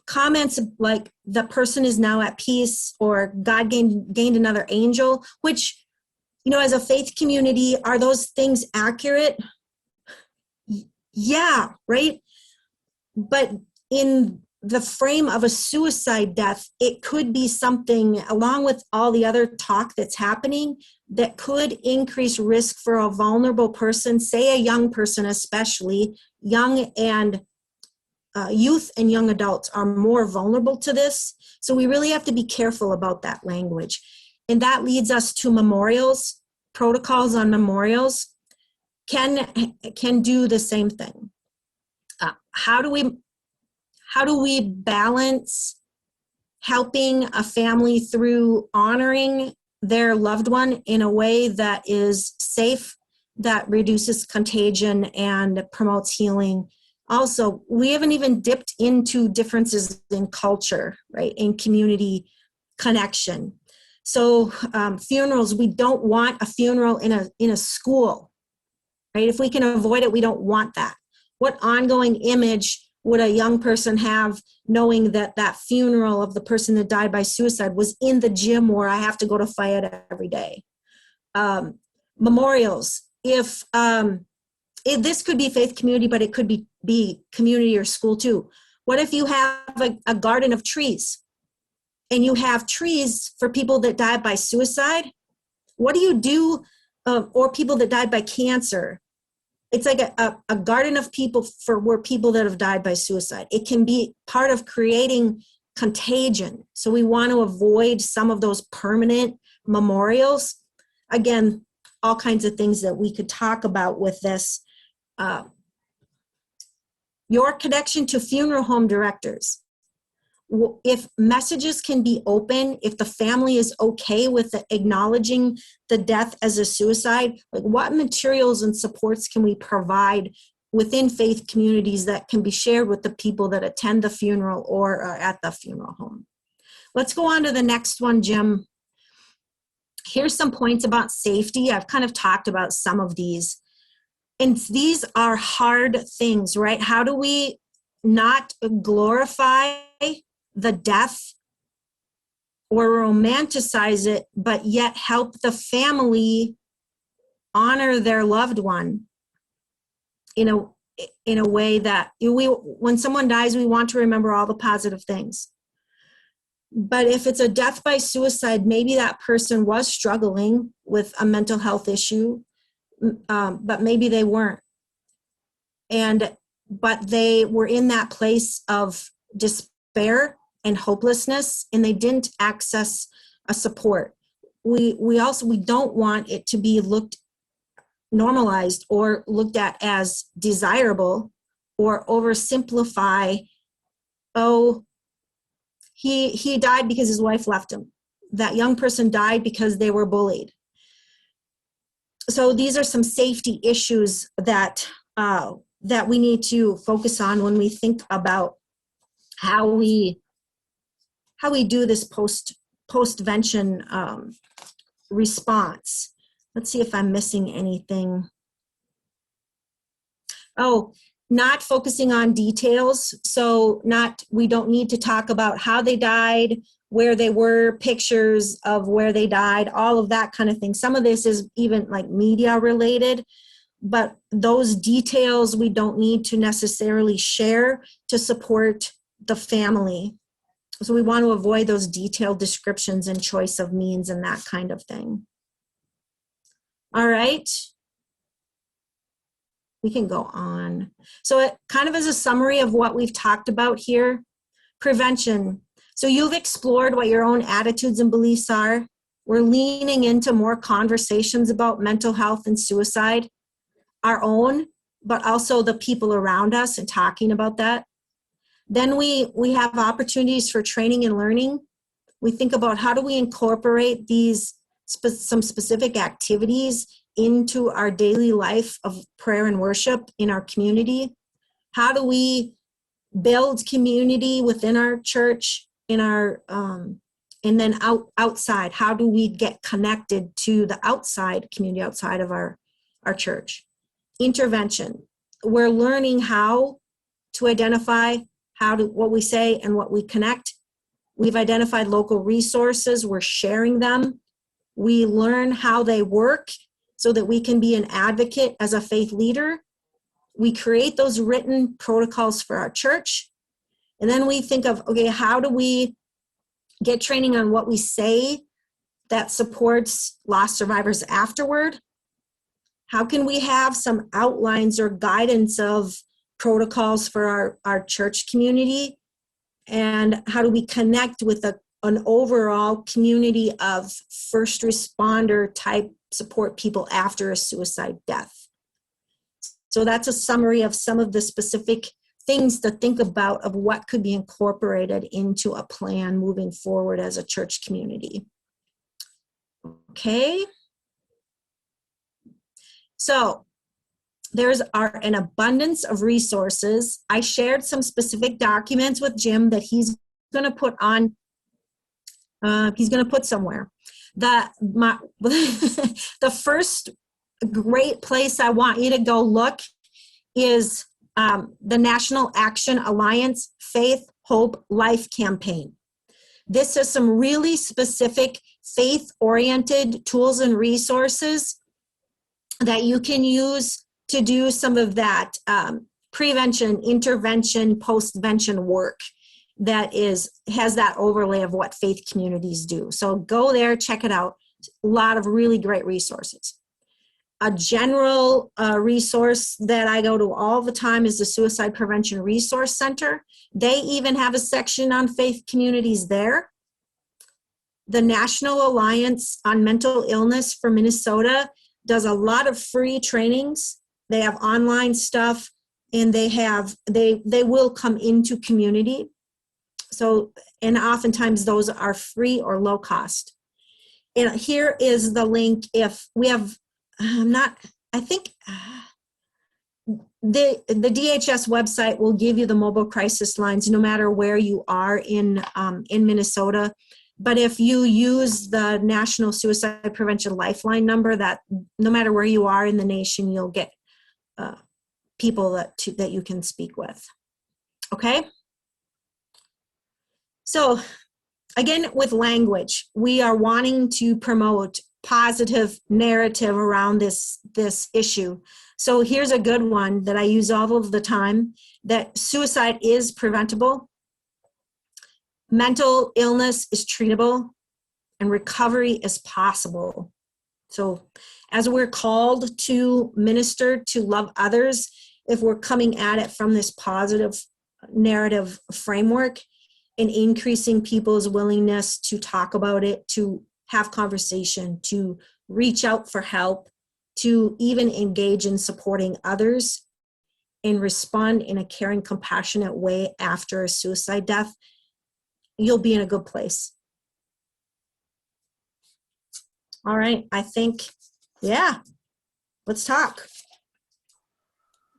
comments like the person is now at peace, or God gained another angel, which, as a faith community, are those things accurate? Yeah, right? But in the frame of a suicide death, it could be something, along with all the other talk that's happening, that could increase risk for a vulnerable person, say a young person especially. Young and youth and young adults are more vulnerable to this. So we really have to be careful about that language. And that leads us to memorials. Protocols on memorials can do the same thing. How do we balance helping a family through honoring their loved one in a way that is safe, that reduces contagion and promotes healing? Also, we haven't even dipped into differences in culture, right, in community connection. So funerals, we don't want a funeral in a school, right? If we can avoid it, we don't want that. What ongoing image would a young person have knowing that that funeral of the person that died by suicide was in the gym where I have to go to FIAD every day? Memorials, if this could be faith community, but it could be community or school too. What if you have a garden of trees and you have trees for people that died by suicide? What do you do, or people that died by cancer? It's like a garden of people for people that have died by suicide. It can be part of creating contagion. So we want to avoid some of those permanent memorials. Again, all kinds of things that we could talk about with this. Your connection to funeral home directors. If messages can be open, if the family is okay with acknowledging the death as a suicide, like what materials and supports can we provide within faith communities that can be shared with the people that attend the funeral or are at the funeral home? Let's go on to the next one, Jim. Here's some points about safety. I've kind of talked about some of these. And these are hard things, right? How do we not glorify the death or romanticize it, but yet help the family honor their loved one in a way that when someone dies, we want to remember all the positive things. But if it's a death by suicide, maybe that person was struggling with a mental health issue, but maybe they weren't. But they were in that place of despair and hopelessness, and they didn't access a support. We don't want it to be normalized or looked at as desirable, or oversimplify, oh, he died because his wife left him. That young person died because they were bullied. So these are some safety issues that we need to focus on when we think about how we do this post-vention response. Let's see if I'm missing anything. Oh, not focusing on details. So we don't need to talk about how they died, where they were, pictures of where they died, all of that kind of thing. Some of this is even like media related, but those details we don't need to necessarily share to support the family. So we want to avoid those detailed descriptions and choice of means and that kind of thing. All right. We can go on. So it kind of as a summary of what we've talked about here, prevention. So you've explored what your own attitudes and beliefs are. We're leaning into more conversations about mental health and suicide, our own, but also the people around us, and talking about that. Then we have opportunities for training and learning. We think about how do we incorporate these some specific activities into our daily life of prayer and worship in our community. How do we build community within our church, in our and then outside? How do we get connected to the outside community outside of our church? Intervention. We're learning how to identify what we say and what we connect. We've identified local resources. We're sharing them. We learn how they work so that we can be an advocate as a faith leader. We create those written protocols for our church. And then we think of, okay, how do we get training on what we say that supports lost survivors afterward? How can we have some outlines or guidance of protocols for our church community? And how do we connect with an overall community of first responder type support people after a suicide death? So that's a summary of some of the specific things to think about of what could be incorporated into a plan moving forward as a church community. Okay. So there's an abundance of resources. I shared some specific documents with Jim that he's going to put on, he's going to put somewhere. The first great place I want you to go look is the National Action Alliance Faith, Hope, Life campaign. This is some really specific faith-oriented tools and resources that you can use to do some of that prevention, intervention, postvention work that has that overlay of what faith communities do. So go there, check it out. A lot of really great resources. A general resource that I go to all the time is the Suicide Prevention Resource Center. They even have a section on faith communities there. The National Alliance on Mental Illness for Minnesota does a lot of free trainings. They have online stuff, and they will come into community. So, and oftentimes those are free or low cost. And here is the link. If we have, I think the DHS website will give you the mobile crisis lines no matter where you are in Minnesota. But if you use the National Suicide Prevention Lifeline number, that no matter where you are in the nation, you'll get people that you can speak with. Okay? So again, with language, we are wanting to promote positive narrative around this issue. So here's a good one that I use all of the time, that suicide is preventable, mental illness is treatable, and recovery is possible. So as we're called to minister, to love others, if we're coming at it from this positive narrative framework and increasing people's willingness to talk about it, to have conversation, to reach out for help, to even engage in supporting others and respond in a caring, compassionate way after a suicide death, you'll be in a good place. All right, I think, yeah, let's talk.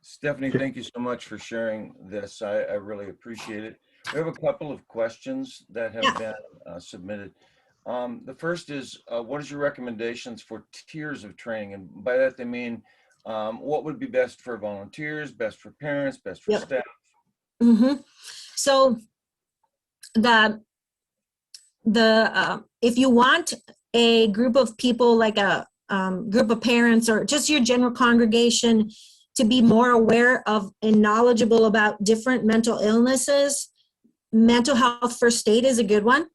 Stephanie, thank you so much for sharing this. I really appreciate it. We have a couple of questions that have been submitted. The first is, what is your recommendations for tiers of training? And by that, they mean what would be best for volunteers, best for parents, best for staff? Mm-hmm. So if you want a group of people, like a group of parents or just your general congregation, to be more aware of and knowledgeable about different mental illnesses, mental health first aid is a good one.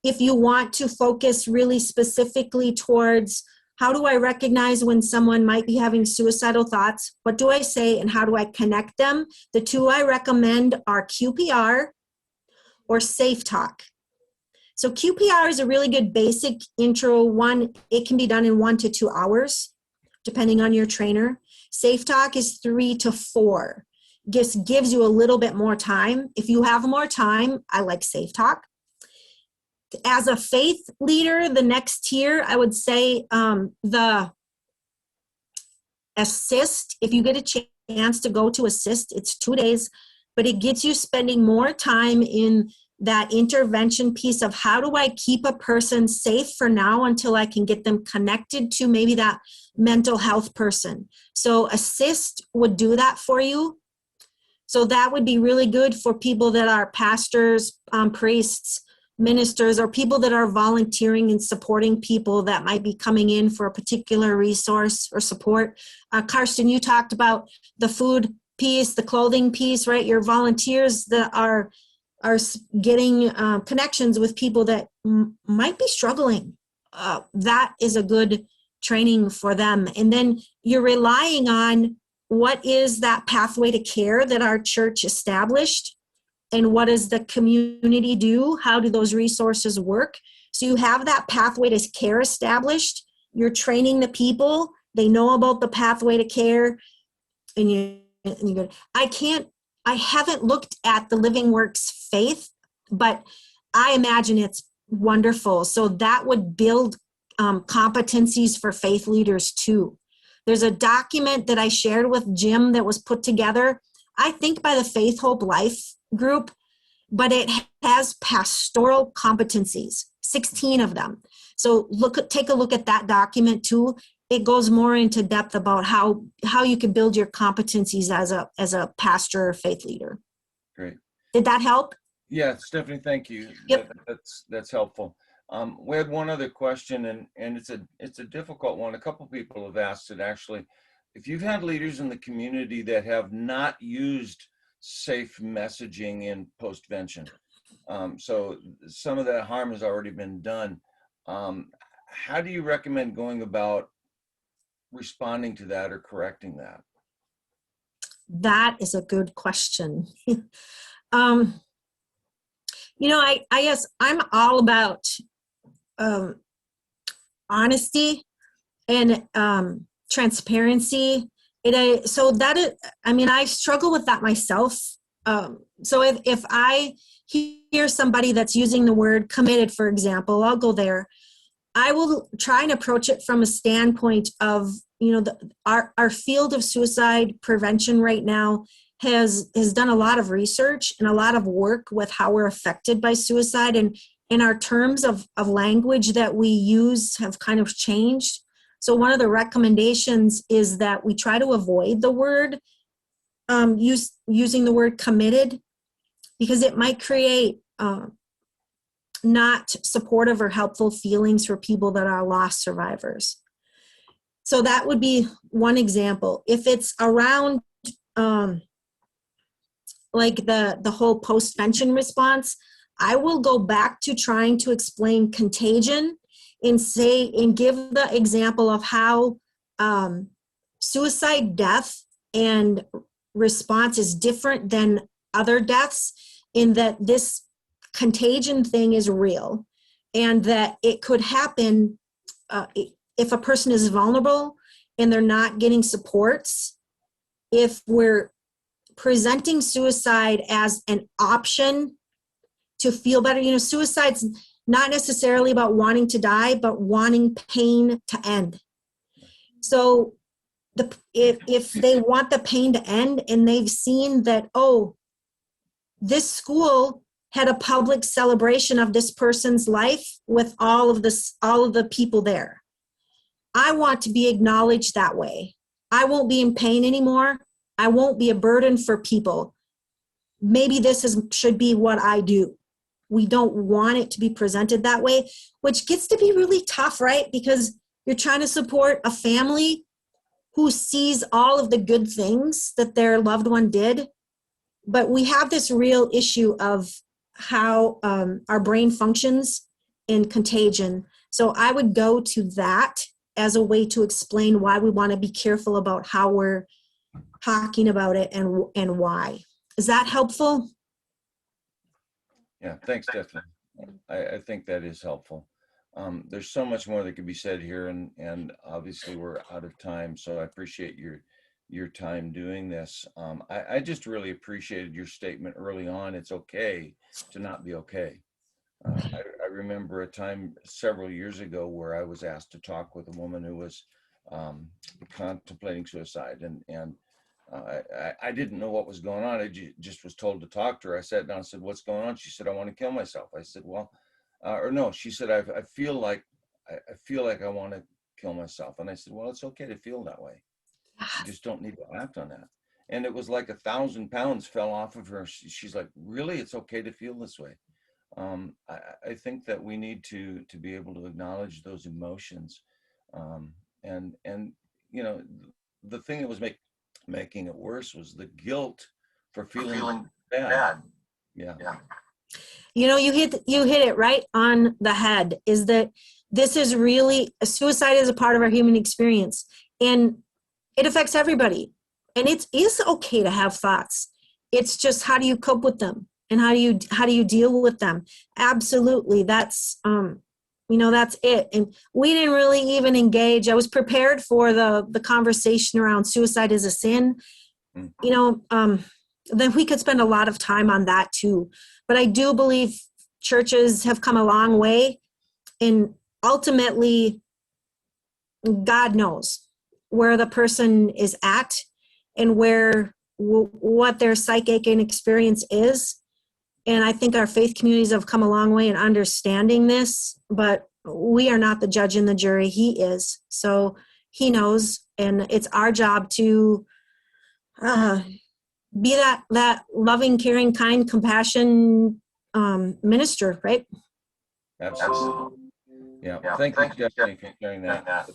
If you want to focus really specifically towards how do I recognize when someone might be having suicidal thoughts, what do I say and how do I connect them? The two I recommend are QPR or Safe Talk. So QPR is a really good basic intro one. It can be done in 1 to 2 hours, depending on your trainer. Safe Talk is 3 to 4. just gives you a little bit more time. If you have more time, I like Safe Talk. As a faith leader, the next tier, I would say the assist. If you get a chance to go to assist, it's 2 days, but it gets you spending more time in that intervention piece of how do I keep a person safe for now until I can get them connected to maybe that mental health person. So assist would do that for you. So that would be really good for people that are pastors, priests, ministers, or people that are volunteering and supporting people that might be coming in for a particular resource or support. Karsten, you talked about the food piece, the clothing piece, right? Your volunteers that are getting connections with people that might be struggling. That is a good training for them. And then you're relying on what is that pathway to care that our church established, and what does the community do? How do those resources work? So you have that pathway to care established. You're training the people. They know about the pathway to care. And you're good. I haven't looked at the Living Works Faith, but I imagine it's wonderful. So that would build competencies for faith leaders too. There's a document that I shared with Jim that was put together, I think by the Faith, Hope, Life group, but it has pastoral competencies, 16 of them. So take a look at that document too. It goes more into depth about how you can build your competencies as a pastor or faith leader. Great. Did that help? Yeah, Stephanie, thank you. Yep. That's helpful. We had one other question, and it's a difficult one. A couple people have asked it actually. If you've had leaders in the community that have not used safe messaging in postvention, so some of that harm has already been done, how do you recommend going about responding to that or correcting that? That is a good question. I guess I'm all about honesty and transparency. I struggle with that myself. So if I hear somebody that's using the word committed, for example, I'll go there. I will try and approach it from a standpoint of, our field of suicide prevention right now has done a lot of research and a lot of work with how we're affected by suicide, and our terms of language that we use have kind of changed. So one of the recommendations is that we try to avoid the word using the word committed, because it might create not supportive or helpful feelings for people that are loss survivors. So that would be one example. If it's around like the whole postvention response, I will go back to trying to explain contagion and give the example of how suicide death and response is different than other deaths, in that this contagion thing is real, and that it could happen if a person is vulnerable and they're not getting supports. If we're presenting suicide as an option to feel better, suicide's not necessarily about wanting to die, but wanting pain to end. So if they want the pain to end, and they've seen that, this school had a public celebration of this person's life with all of the people there, I want to be acknowledged that way. I won't be in pain anymore. I won't be a burden for people. Maybe this should be what I do. We don't want it to be presented that way, which gets to be really tough, right? Because you're trying to support a family who sees all of the good things that their loved one did. But we have this real issue of how our brain functions in contagion. So I would go to that as a way to explain why we want to be careful about how we're talking about it and why. Is that helpful? Yeah, thanks, Stephanie. I think that is helpful. There's so much more that could be said here, and obviously we're out of time. So I appreciate your time doing this. I just really appreciated your statement early on. It's okay to not be okay. I remember a time several years ago where I was asked to talk with a woman who was contemplating suicide, and I didn't know what was going on. I just was told to talk to her. I sat down and said, "What's going on?" She said, "I want to kill myself." I said, "Well," or no, she said, I feel like I want to kill myself." And I said, "Well, it's okay to feel that way. You just don't need to act on that." And it was like 1,000 pounds fell off of her. She's like, "Really? It's okay to feel this way?" I think that we need to be able to acknowledge those emotions, and you know, the thing that was making it worse was the guilt for feeling bad. Yeah. You know, you hit it right on the head, is that this is really, suicide is a part of our human experience, and it affects everybody. And it is okay to have thoughts. It's just, how do you cope with them? And how do you deal with them? Absolutely. That's, that's it. And we didn't really even engage. I was prepared for the conversation around suicide as a sin. Then we could spend a lot of time on that too. But I do believe churches have come a long way, and ultimately God knows where the person is at and what their psychic and experience is. And I think our faith communities have come a long way in understanding this, but we are not the judge and the jury. He is. So he knows, and it's our job to be that loving, caring, kind, compassion minister, right? Absolutely. Yeah. Thank you, Stephanie, for sharing that. That's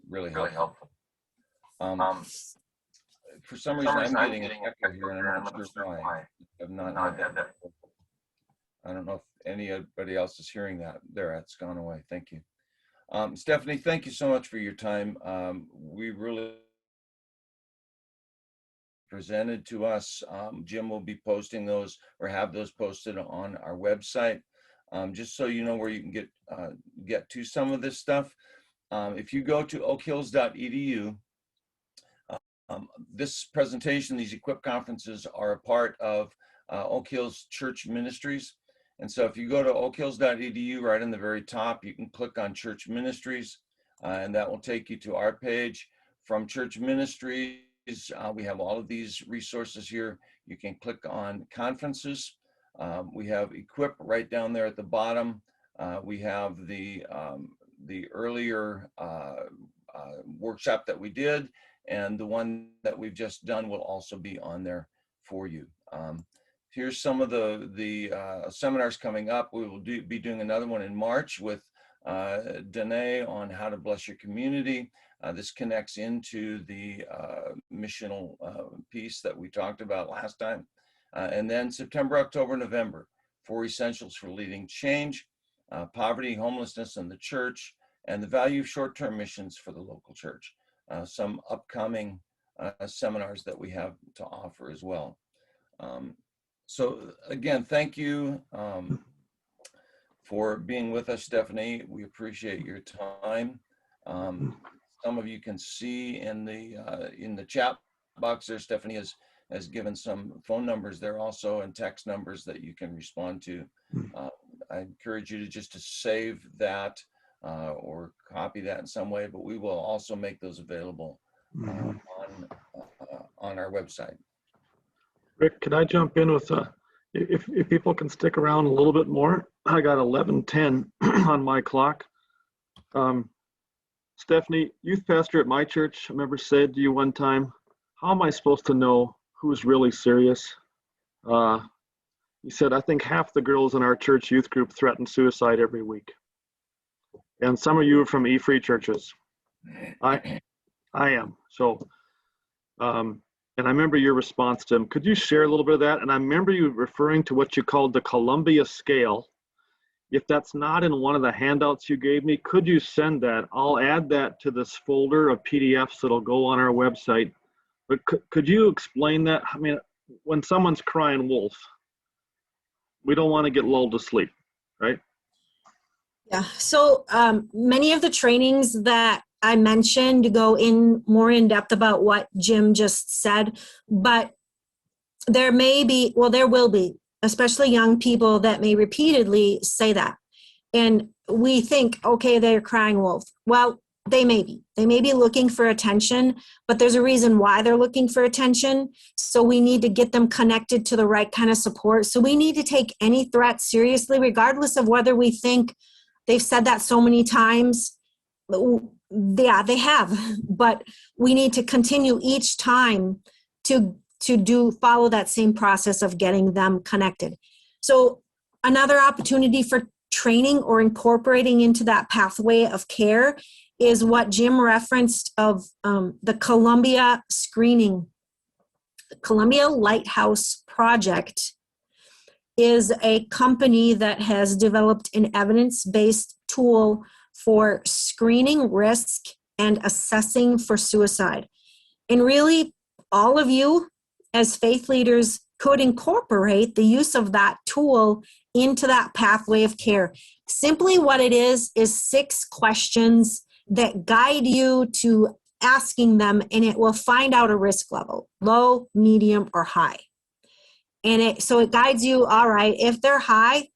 really helpful. For some reason, I'm getting an echo here, and I'm not sure why. I've not had that before. I don't know if anybody else is hearing that. There, it's gone away. Thank you. Stephanie, thank you so much for your time. We really presented to us. Jim will be posting those, or have those posted on our website, just so you know where you can get to some of this stuff. If you go to oakhills.edu, this presentation, these equip conferences are a part of Oak Hills Church Ministries. And so if you go to oakhills.edu, right on the very top, you can click on Church Ministries, and that will take you to our page. From Church Ministries, we have all of these resources here. You can click on conferences. We have Equip right down there at the bottom. We have the earlier workshop that we did, and the one that we've just done will also be on there for you. Here's some of the seminars coming up. We will be doing another one in March with Danae on how to bless your community. This connects into the missional piece that we talked about last time. And then September, October, November, 4 essentials for leading change, poverty, homelessness in the church, and the value of short-term missions for the local church. Some upcoming seminars that we have to offer as well. So again, thank you for being with us, Stephanie. We appreciate your time. Some of you can see in the chat box there, Stephanie has given some phone numbers there also, and text numbers that you can respond to. I encourage you to save that or copy that in some way, but we will also make those available on our website. Rick, can I jump in with if people can stick around a little bit more? I got 11:10 on my clock. Stephanie, youth pastor at my church, I remember said to you one time, "How am I supposed to know who's really serious?" He said, "I think half the girls in our church youth group threaten suicide every week." And some of you are from E-Free churches. I am. So, and I remember your response to him. Could you share a little bit of that? And I remember you referring to what you called the Columbia scale. If that's not in one of the handouts you gave me, could you send that? I'll add that to this folder of PDFs that'll go on our website. But could you explain that? I mean, when someone's crying wolf, we don't want to get lulled to sleep, right? Yeah. So many of the trainings that I mentioned go in more in depth about what Jim just said, but there will be, especially young people that may repeatedly say that. And we think, okay, they're crying wolf. Well, they may be looking for attention, but there's a reason why they're looking for attention. So we need to get them connected to the right kind of support. So we need to take any threat seriously, regardless of whether we think they've said that so many times. Yeah, they have, but we need to continue each time to follow that same process of getting them connected. So another opportunity for training or incorporating into that pathway of care is what Jim referenced of the Columbia screening. The Columbia Lighthouse Project is a company that has developed an evidence-based tool for screening risk and assessing for suicide. And really, all of you as faith leaders could incorporate the use of that tool into that pathway of care. Simply what it is 6 questions that guide you to asking them, and it will find out a risk level, low, medium, or high. And so it guides you, all right, if they're high,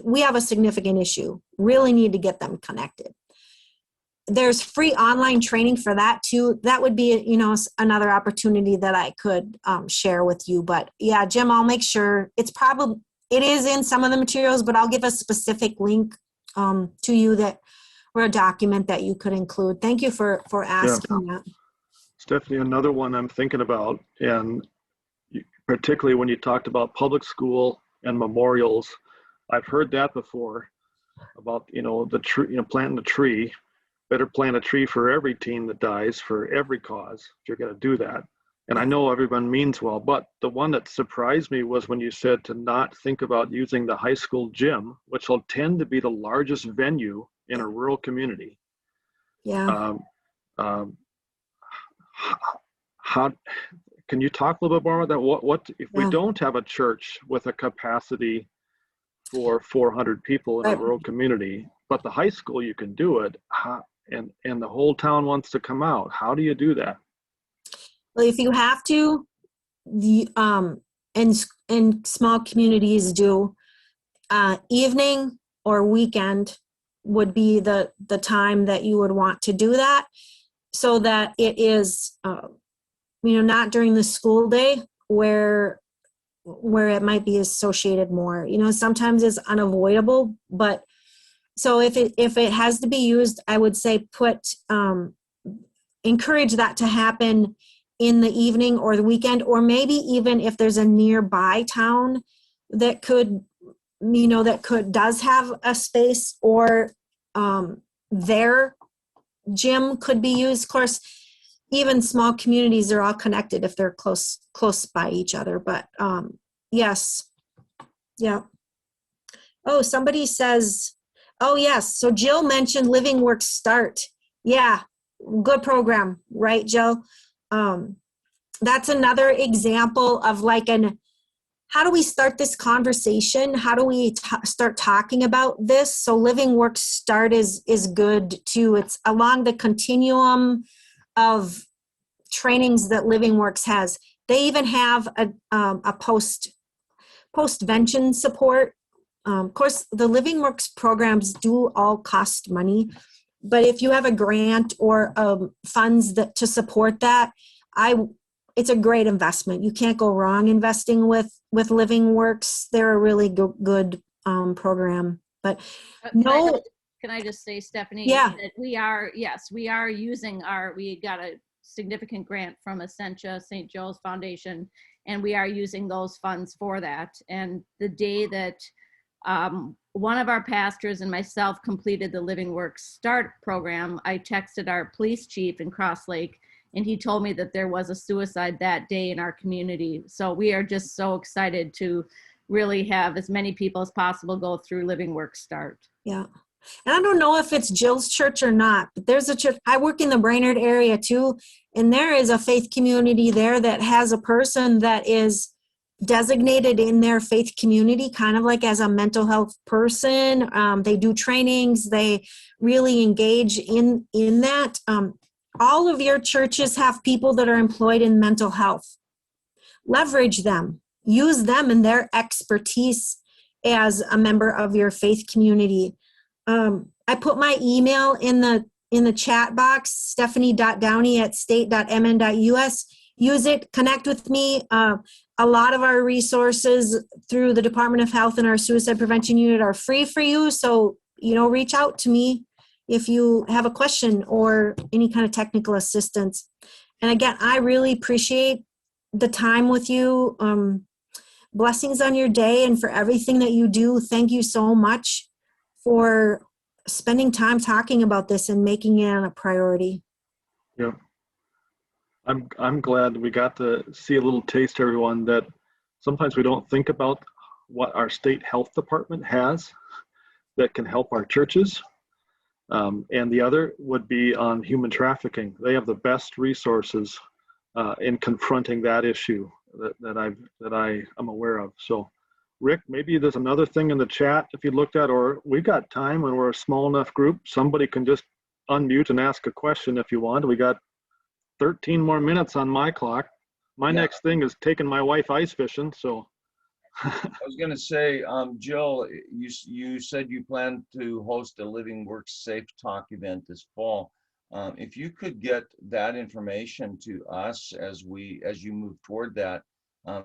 we have a significant issue. Really need to get them connected. There's free online training for that too. That would be, another opportunity that I could share with you. But yeah, Jim, I'll make sure it is in some of the materials, but I'll give a specific link to you or a document that you could include. Thank you for asking that. Stephanie, another one I'm thinking about, and particularly when you talked about public school and memorials, I've heard that before about, the tree, planting a tree. Better plant a tree for every teen that dies, for every cause, if you're going to do that. And I know everyone means well, but the one that surprised me was when you said to not think about using the high school gym, which will tend to be the largest venue in a rural community. Yeah. How can you talk a little bit more about that? What if we don't have a church with a capacity for 400 people in a rural community, but the high school, you can do it, and the whole town wants to come out? How do you do that? Well, if you have to, and small communities do, evening or weekend would be the time that you would want to do that, so that it is, not during the school day where it might be associated more. Sometimes it's unavoidable, but so if it has to be used, I would say encourage that to happen in the evening or the weekend, or maybe even if there's a nearby town that does have a space, or their gym could be used. Of course, even small communities are all connected if they're close by each other. But yes, yeah. Oh, somebody says, oh yes. So Jill mentioned Living Works Start. Yeah, good program, right, Jill? That's another example of how do we start this conversation? How do we start talking about this? So Living Works Start is good too. It's along the continuum of trainings that Living Works has. They even have a post-vention support. Of course, the Living Works programs do all cost money, but if you have a grant or funds to support that, it's a great investment. You can't go wrong investing with Living Works. They're a really good program. But Can I just say, Stephanie, yeah, that we are using we got a significant grant from Essentia St. Joe's Foundation, and we are using those funds for that. And the day that one of our pastors and myself completed the Living Works Start program, I texted our police chief in Cross Lake, and he told me that there was a suicide that day in our community. So we are just so excited to really have as many people as possible go through Living Works Start. Yeah. And I don't know if it's Jill's church or not, but there's a church. I work in the Brainerd area too, and there is a faith community there that has a person that is designated in their faith community, kind of like as a mental health person. They do trainings. They really engage in that. All of your churches have people that are employed in mental health. Leverage them. Use them and their expertise as a member of your faith community. I put my email in the chat box, stephanie.downey@state.mn.us. Use it, connect with me. A lot of our resources through the Department of Health and our suicide prevention unit are free for you. So, reach out to me if you have a question or any kind of technical assistance. And again, I really appreciate the time with you. Blessings on your day and for everything that you do. Thank you so much for spending time talking about this and making it a priority. Yeah. I'm glad we got to see a little taste, everyone, that sometimes we don't think about what our state health department has that can help our churches. And the other would be on human trafficking. They have the best resources in confronting that issue that I am aware of. So, Rick, maybe there's another thing in the chat if you looked at, or we got time when we're a small enough group, somebody can just unmute and ask a question if you want. We got 13 more minutes on my clock. My next thing is taking my wife ice fishing, so. I was going to say, Jill, you said you plan to host a Living Works Safe Talk event this fall. If you could get that information to us as you move toward that,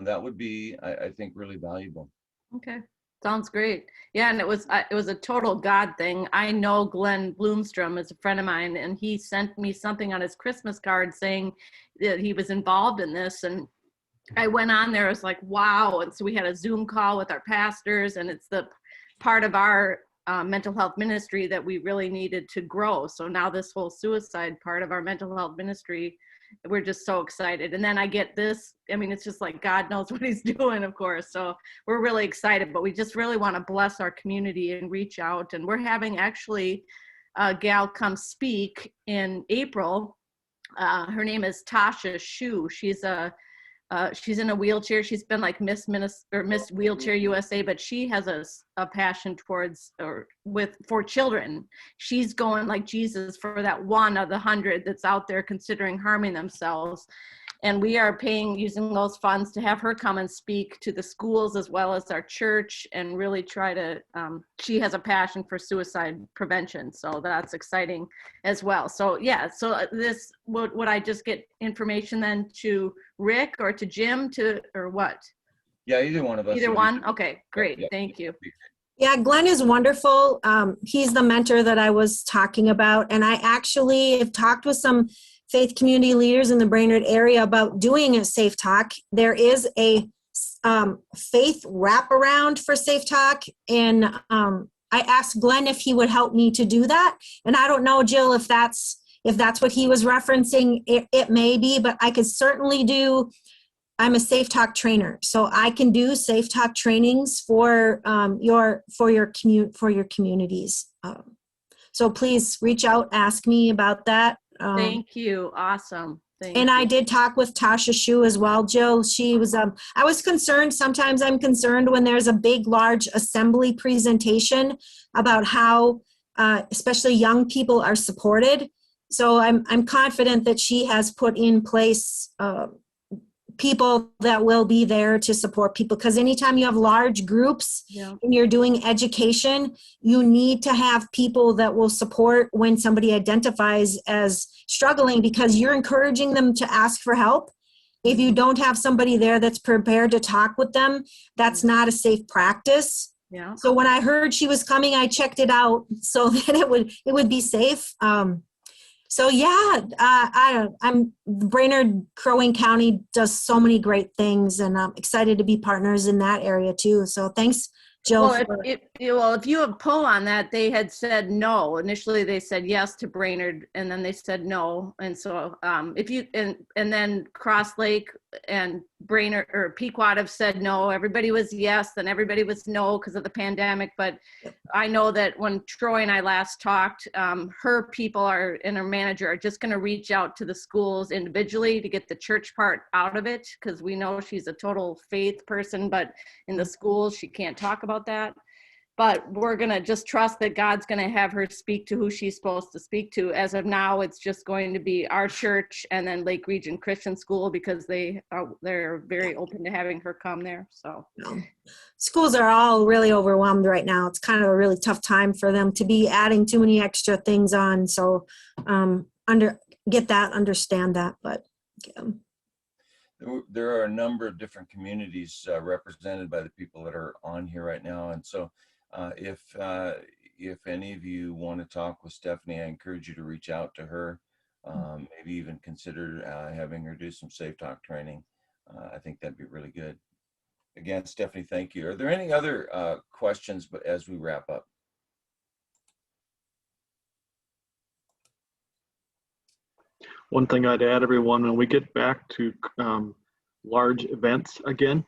that would be, I think, really valuable. Okay, sounds great. Yeah, and it was a total God thing. I know Glenn Bloomstrom is a friend of mine, and he sent me something on his Christmas card saying that he was involved in this, and I went on there. I was like, wow. And so we had a Zoom call with our pastors, and it's the part of our mental health ministry that we really needed to grow. So now this whole suicide part of our mental health ministry, we're just so excited. And then I get this, I mean, it's just like God knows what he's doing, of course. So we're really excited, but we just really want to bless our community and reach out. And we're having actually a gal come speak in April. Her name is Tasha Shu. She's in a wheelchair. She's been like Miss Wheelchair USA, but she has a passion for children. She's going like Jesus for that one of the 100 that's out there considering harming themselves. And we are using those funds to have her come and speak to the schools as well as our church and really try to, she has a passion for suicide prevention. So that's exciting as well. So yeah, so would I just get information then to Rick or to Jim or what? Yeah, either one of us. Either one? Okay, great. Yeah. Thank you. Yeah, Glenn is wonderful. He's the mentor that I was talking about. And I actually have talked with some faith community leaders in the Brainerd area about doing a Safe Talk. There is a faith wraparound for Safe Talk. And I asked Glenn if he would help me to do that. And I don't know, Jill, if that's what he was referencing. It may be, but I could certainly do. I'm a Safe Talk trainer, so I can do Safe Talk trainings for your communities. So please reach out, ask me about that. Thank you. Awesome. And I did talk with Tasha Shu as well, Jill. She was, I was concerned. Sometimes I'm concerned when there's a big, large assembly presentation about how, especially young people are supported. So I'm confident that she has put in place people that will be there to support people, because anytime you have large groups and you're doing education, you need to have people that will support when somebody identifies as struggling, because you're encouraging them to ask for help. If you don't have somebody there that's prepared to talk with them, that's not a safe practice. Yeah. So when I heard she was coming, I checked it out so that it would be safe. So yeah, Brainerd Crow Wing County does so many great things, and I'm excited to be partners in that area too. So thanks, Jill. Well, if you have pull on that, they had said no. Initially, they said yes to Brainerd, and then they said no. And so, if you and then Cross Lake, Brainerd or Pequot have said no. Everybody was yes, then everybody was no because of the pandemic. But I know that when Troy and I last talked, her people and her manager are just going to reach out to the schools individually to get the church part out of it, because we know she's a total faith person, but in the schools she can't talk about that. But we're going to just trust that God's going to have her speak to who she's supposed to speak to. As of now, it's just going to be our church and then Lake Region Christian School, because they're very open to having her come there. So schools are all really overwhelmed right now. It's kind of a really tough time for them to be adding too many extra things on. So understand that, but there are a number of different communities represented by the people that are on here right now. And so if any of you want to talk with Stephanie, I encourage you to reach out to her. Maybe even consider having her do some Safe Talk training. I think that'd be really good. Again, Stephanie, thank you. Are there any other questions but as we wrap up? One thing I'd add, everyone, when we get back to large events again,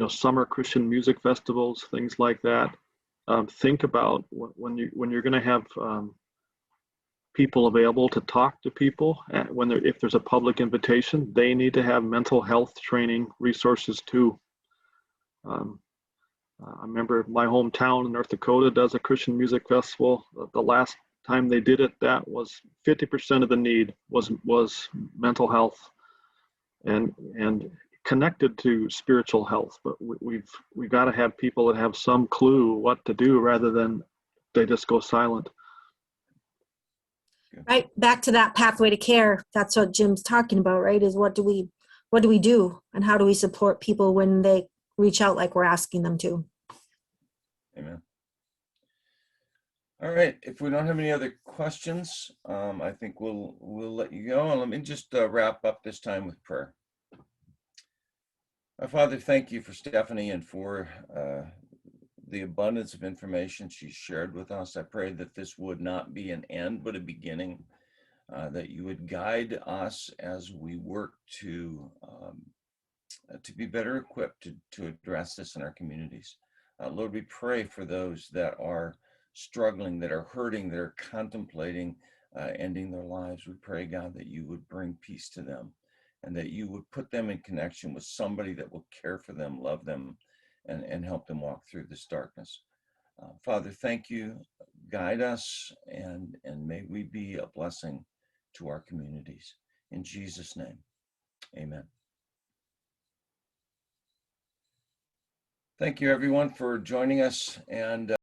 summer Christian music festivals, things like that, think about when you're going to have people available to talk to people. If there's a public invitation, they need to have mental health training resources too. I remember my hometown in North Dakota does a Christian music festival. The last time they did it, that was 50% of the need was mental health and connected to spiritual health. But we've got to have people that have some clue what to do rather than they just go silent. right back to that pathway to care. That's what Jim's talking about, right? Is what do we do and how do we support people when they reach out like we're asking them to? Amen. All right, if we don't have any other questions, I think we'll let you go. And let me just wrap up this time with prayer. Our Father, thank you for Stephanie and for the abundance of information she shared with us. I pray that this would not be an end, but a beginning, that you would guide us as we work to be better equipped to address this in our communities. Lord, we pray for those that are struggling, that are hurting, that are contemplating ending their lives. We pray, God, that you would bring peace to them and that you would put them in connection with somebody that will care for them, love them, and help them walk through this darkness. Father, thank you. Guide us, and may we be a blessing to our communities. In Jesus' name, amen. Thank you, everyone, for joining us. And